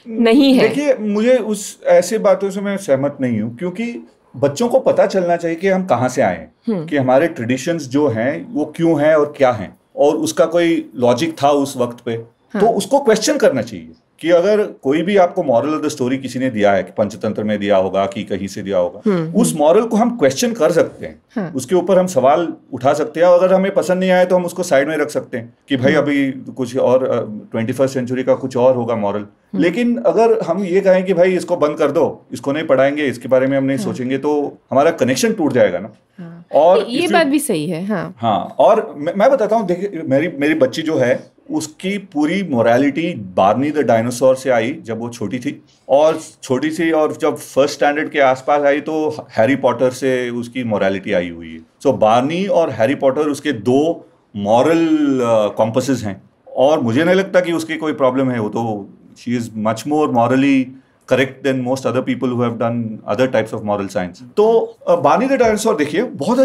नहीं है। देखिए, मुझे उस ऐसे बातों से मैं सहमत नहीं हूँ, क्योंकि बच्चों को पता चलना चाहिए कि हम कहाँ से आए हैं, कि हमारे ट्रेडिशंस जो हैं वो क्यों हैं और क्या हैं, और उसका कोई लॉजिक था उस वक्त पे। तो उसको क्वेश्चन करना चाहिए कि अगर कोई भी आपको मॉरल ऑफ द स्टोरी किसी ने दिया है, कि पंचतंत्र में दिया होगा कि कहीं से दिया होगा, उस मॉरल को हम क्वेश्चन कर सकते हैं, उसके ऊपर हम सवाल उठा सकते हैं। अगर हमें पसंद नहीं आए तो हम उसको साइड में रख सकते हैं कि भाई अभी कुछ और 21st सेंचुरी का कुछ और होगा मॉरल। लेकिन अगर हम ये कहें कि भाई इसको बंद कर दो, इसको नहीं पढ़ाएंगे, इसके बारे में हम नहीं सोचेंगे, तो हमारा कनेक्शन टूट जाएगा ना। और ये बात भी सही है। हाँ, और मैं बताता हूँ, देखिए मेरी बच्ची जो है उसकी पूरी मोरालिटी बार्नी द डायनासोर से आई जब वो छोटी थी, और छोटी सी, और जब फर्स्ट स्टैंडर्ड के आसपास आई तो हैरी पॉटर से उसकी मोरालिटी आई हुई है। सो बार्नी और हैरी पॉटर उसके दो मॉरल कॉम्पसेस हैं, और मुझे नहीं लगता कि उसकी कोई प्रॉब्लम है। वो तो she is much more morally correct than most other people who have done other types of moral science. तो बार्नी द डायनासोर देखिए, बहुत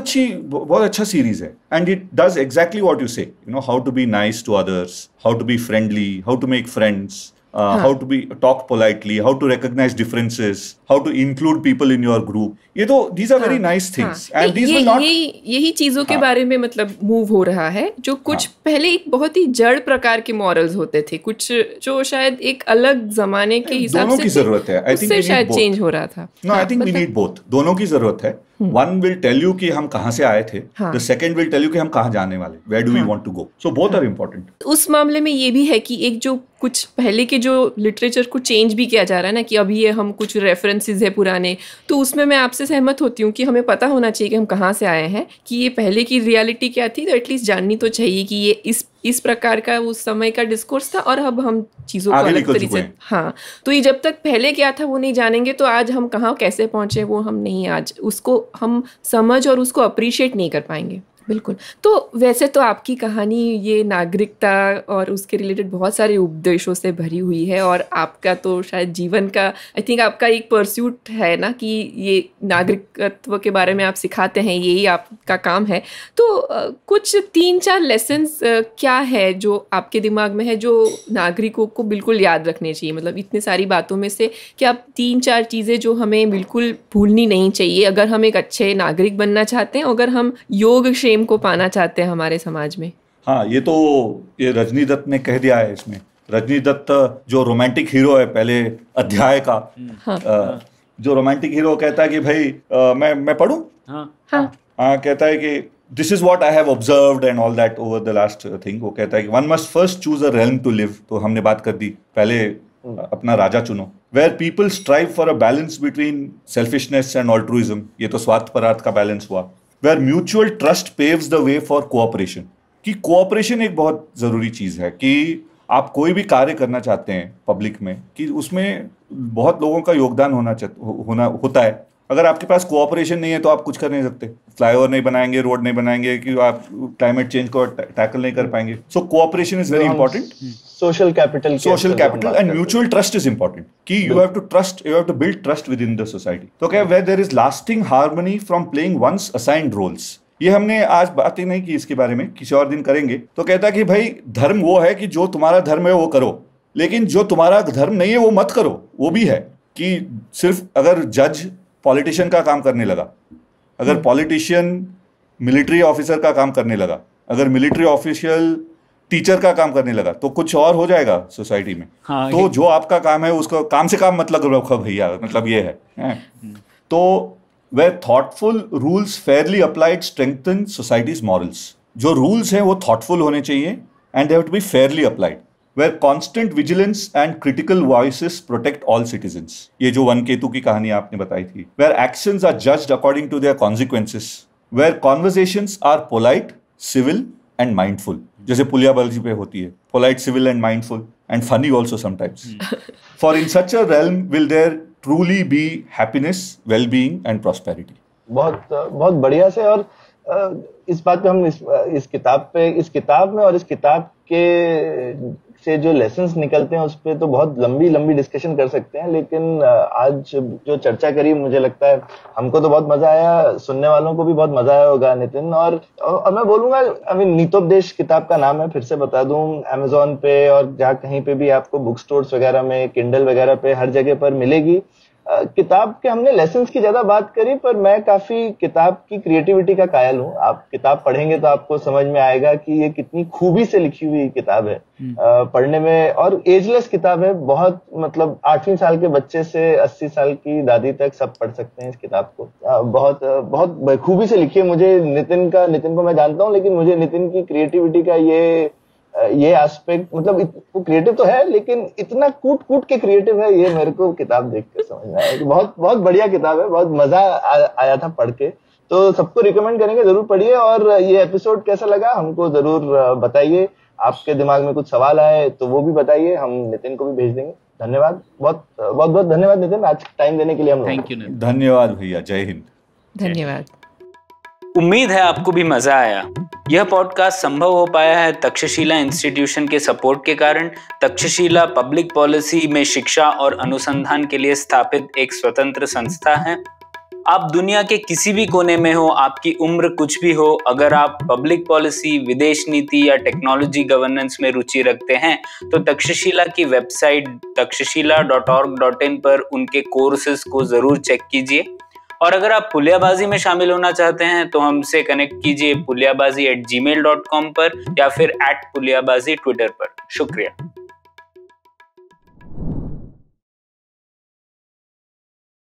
अच्छा सीरीज है, and it does exactly what you say, you know, how to be nice to others, how to be friendly, how to make friends, how to be talk politely, how to recognize differences, how to include people in your group. ये तो these are very nice things, and these will not, यही चीजों के बारे में मतलब move हो रहा है, जो कुछ पहले एक बहुत ही जड़ प्रकार के मॉरल्स होते थे, कुछ जो शायद एक अलग जमाने के हिसाब से दोनों की जरूरत है। उससे शायद चेंज हो रहा था। No, I think we need both. दोनों की जरूरत है। One will tell you कि हम कहाँ से आए थे, the second will tell you कि हम कहाँ जाने वाले, where do we want to go. So both are important. उस मामले में ये भी है कि एक जो कुछ पहले के जो लिटरेचर को चेंज भी किया जा रहा है ना, कि अभी ये हम कुछ रेफरेंसेस है पुराने, तो उसमें मैं आपसे सहमत होती हूँ कि हमें पता होना चाहिए कि हम कहाँ से आए हैं, कि ये पहले की रियलिटी क्या थी, तो एटलीस्ट जाननी तो चाहिए कि ये इस प्रकार का उस समय का डिस्कोर्स था, और अब हम चीज़ों को अलग तरीके से, हाँ, तो ये जब तक पहले क्या था वो नहीं जानेंगे तो आज हम कहाँ कैसे पहुँचे वो हम नहीं, आज उसको हम समझ और उसको अप्रिशिएट नहीं कर पाएंगे। बिल्कुल। तो वैसे तो आपकी कहानी ये नागरिकता और उसके रिलेटेड बहुत सारे उपदेशों से भरी हुई है, और आपका तो शायद जीवन का, आई थिंक आपका एक परस्यूट है ना, कि ये नागरिकत्व के बारे में आप सिखाते हैं, यही आपका काम है। तो कुछ 3-4 लेसन्स क्या है जो आपके दिमाग में है जो नागरिकों को बिल्कुल याद रखने चाहिए, मतलब इतनी सारी बातों में से क्या 3-4 चीज़ें जो हमें बिल्कुल भूलनी नहीं चाहिए अगर हम एक अच्छे नागरिक बनना चाहते हैं, अगर हम योग क्षेम को पाना चाहते हैं हमारे समाज में? हाँ, ये रजनी दत्त ने कह दिया है इसमें। रजनी दत्त जो रोमांटिक हीरो है पहले अध्याय का, जो रोमांटिक हीरो कहता है कि भाई मैं पढ़ूं, कहता है कि this is what I have observed and all that over the last thing. वो कहता है कि one must first choose a realm to live, तो हमने बात कर दी, पहले अपना राजा चुनो। Where people strive for a balance between selfishness and altruism, ये तो स्वार्थ परार्थ का बैलेंस हुआ। Where mutual trust paves the way for cooperation, कि कोऑपरेशन एक बहुत जरूरी चीज है, कि आप कोई भी कार्य करना चाहते हैं पब्लिक में, कि उसमें बहुत लोगों का योगदान होता है। अगर आपके पास कोऑपरेशन नहीं है तो आप कुछ कर नहीं सकते, फ्लाईओवर नहीं बनाएंगे, रोड नहीं बनाएंगे, कि आप क्लाइमेट चेंज को टैकल नहीं कर पाएंगे। So cooperation is very important. Social capital and mutual trust is important, कि you have to build trust within the society. तो क्या where there is lasting harmony from playing one's assigned roles. ये हमने आज बात ही नहीं की इसके बारे में, किसी और दिन करेंगे। तो कहता है कि भाई धर्म वो है कि जो तुम्हारा धर्म है वो करो, लेकिन जो तुम्हारा धर्म नहीं है वो मत करो। वो भी है कि सिर्फ अगर जज पॉलिटिशियन का काम करने लगा, अगर पॉलिटिशियन मिलिट्री ऑफिसर का काम करने लगा, अगर मिलिट्री ऑफिशियल टीचर का काम करने लगा, तो कुछ और हो जाएगा सोसाइटी में। हाँ, तो जो आपका काम है उसको काम से काम मतलब रखो भैया, मतलब ये है। तो where thoughtful rules fairly applied strengthen society's morals. जो रूल्स हैं वो थॉटफुल होने चाहिए, and they have to be fairly applied. where constant vigilance and critical voices protect all citizens. ये जो वन केतु की कहानी आपने बताई थी, where actions are judged according to their consequences, where conversations are polite, civil and mindful. जैसे पुलियाबाजी पे होती है, polite, civil and mindful and funny also sometimes. For in such a realm will there truly be happiness, well-being and prosperity. बहुत बढ़िया से। और इस बात पे हम इस किताब में और इस किताब के से जो लेसन्स निकलते हैं उस पे तो बहुत लंबी डिस्कशन कर सकते हैं, लेकिन आज जो चर्चा करी मुझे लगता है हमको तो बहुत मजा आया, सुनने वालों को भी बहुत मजा आया होगा नितिन। और मैं बोलूंगा नीतोपदेश किताब का नाम है, फिर से बता दूं, अमेज़न पे और जहाँ कहीं पे भी आपको बुक स्टोर्स वगैरह में, किंडल वगैरह पे हर जगह पर मिलेगी। किताब के हमने लेसन्स की ज्यादा बात करी, पर मैं काफी किताब की क्रिएटिविटी का कायल हूँ। आप किताब पढ़ेंगे तो आपको समझ में आएगा कि ये कितनी खूबी से लिखी हुई किताब है, पढ़ने में, और एजलेस किताब है। बहुत मतलब 8वीं साल के बच्चे से 80 साल की दादी तक सब पढ़ सकते हैं इस किताब को। बहुत खूबी से लिखी है। मुझे नितिन को मैं जानता हूँ, लेकिन मुझे नितिन की क्रिएटिविटी का ये एस्पेक्ट, मतलब वो क्रिएटिव तो है लेकिन इतना कूट के क्रिएटिव है, ये मेरे को किताब देख कर समझ में आया कि बहुत बढ़िया किताब है। बहुत मजा आया था पढ़ के, तो सबको रिकमेंड करेंगे, जरूर पढ़िए। और ये एपिसोड कैसा लगा हमको जरूर बताइए। आपके दिमाग में कुछ सवाल आए तो वो भी बताइए, हम नितिन को भी भेज देंगे। धन्यवाद, बहुत धन्यवाद नितिन, आज टाइम देने के लिए हम लोग। Thank you. धन्यवाद भैया, जय हिंद। धन्यवाद। उम्मीद है आपको भी मजा आया। यह पॉडकास्ट संभव हो पाया है तक्षशिला इंस्टीट्यूशन के सपोर्ट के कारण। तक्षशिला पब्लिक पॉलिसी में शिक्षा और अनुसंधान के लिए स्थापित एक स्वतंत्र संस्था है। आप दुनिया के किसी भी कोने में हो, आपकी उम्र कुछ भी हो, अगर आप पब्लिक पॉलिसी, विदेश नीति या टेक्नोलॉजी गवर्नेंस में रुचि रखते हैं तो तक्षशिला की वेबसाइट takshashila.org.in पर उनके कोर्सेज को जरूर चेक कीजिए। और अगर आप पुलियाबाजी में शामिल होना चाहते हैं तो हमसे कनेक्ट कीजिए puliyabazi@gmail.com पर या फिर @puliyabazi ट्विटर पर। शुक्रिया।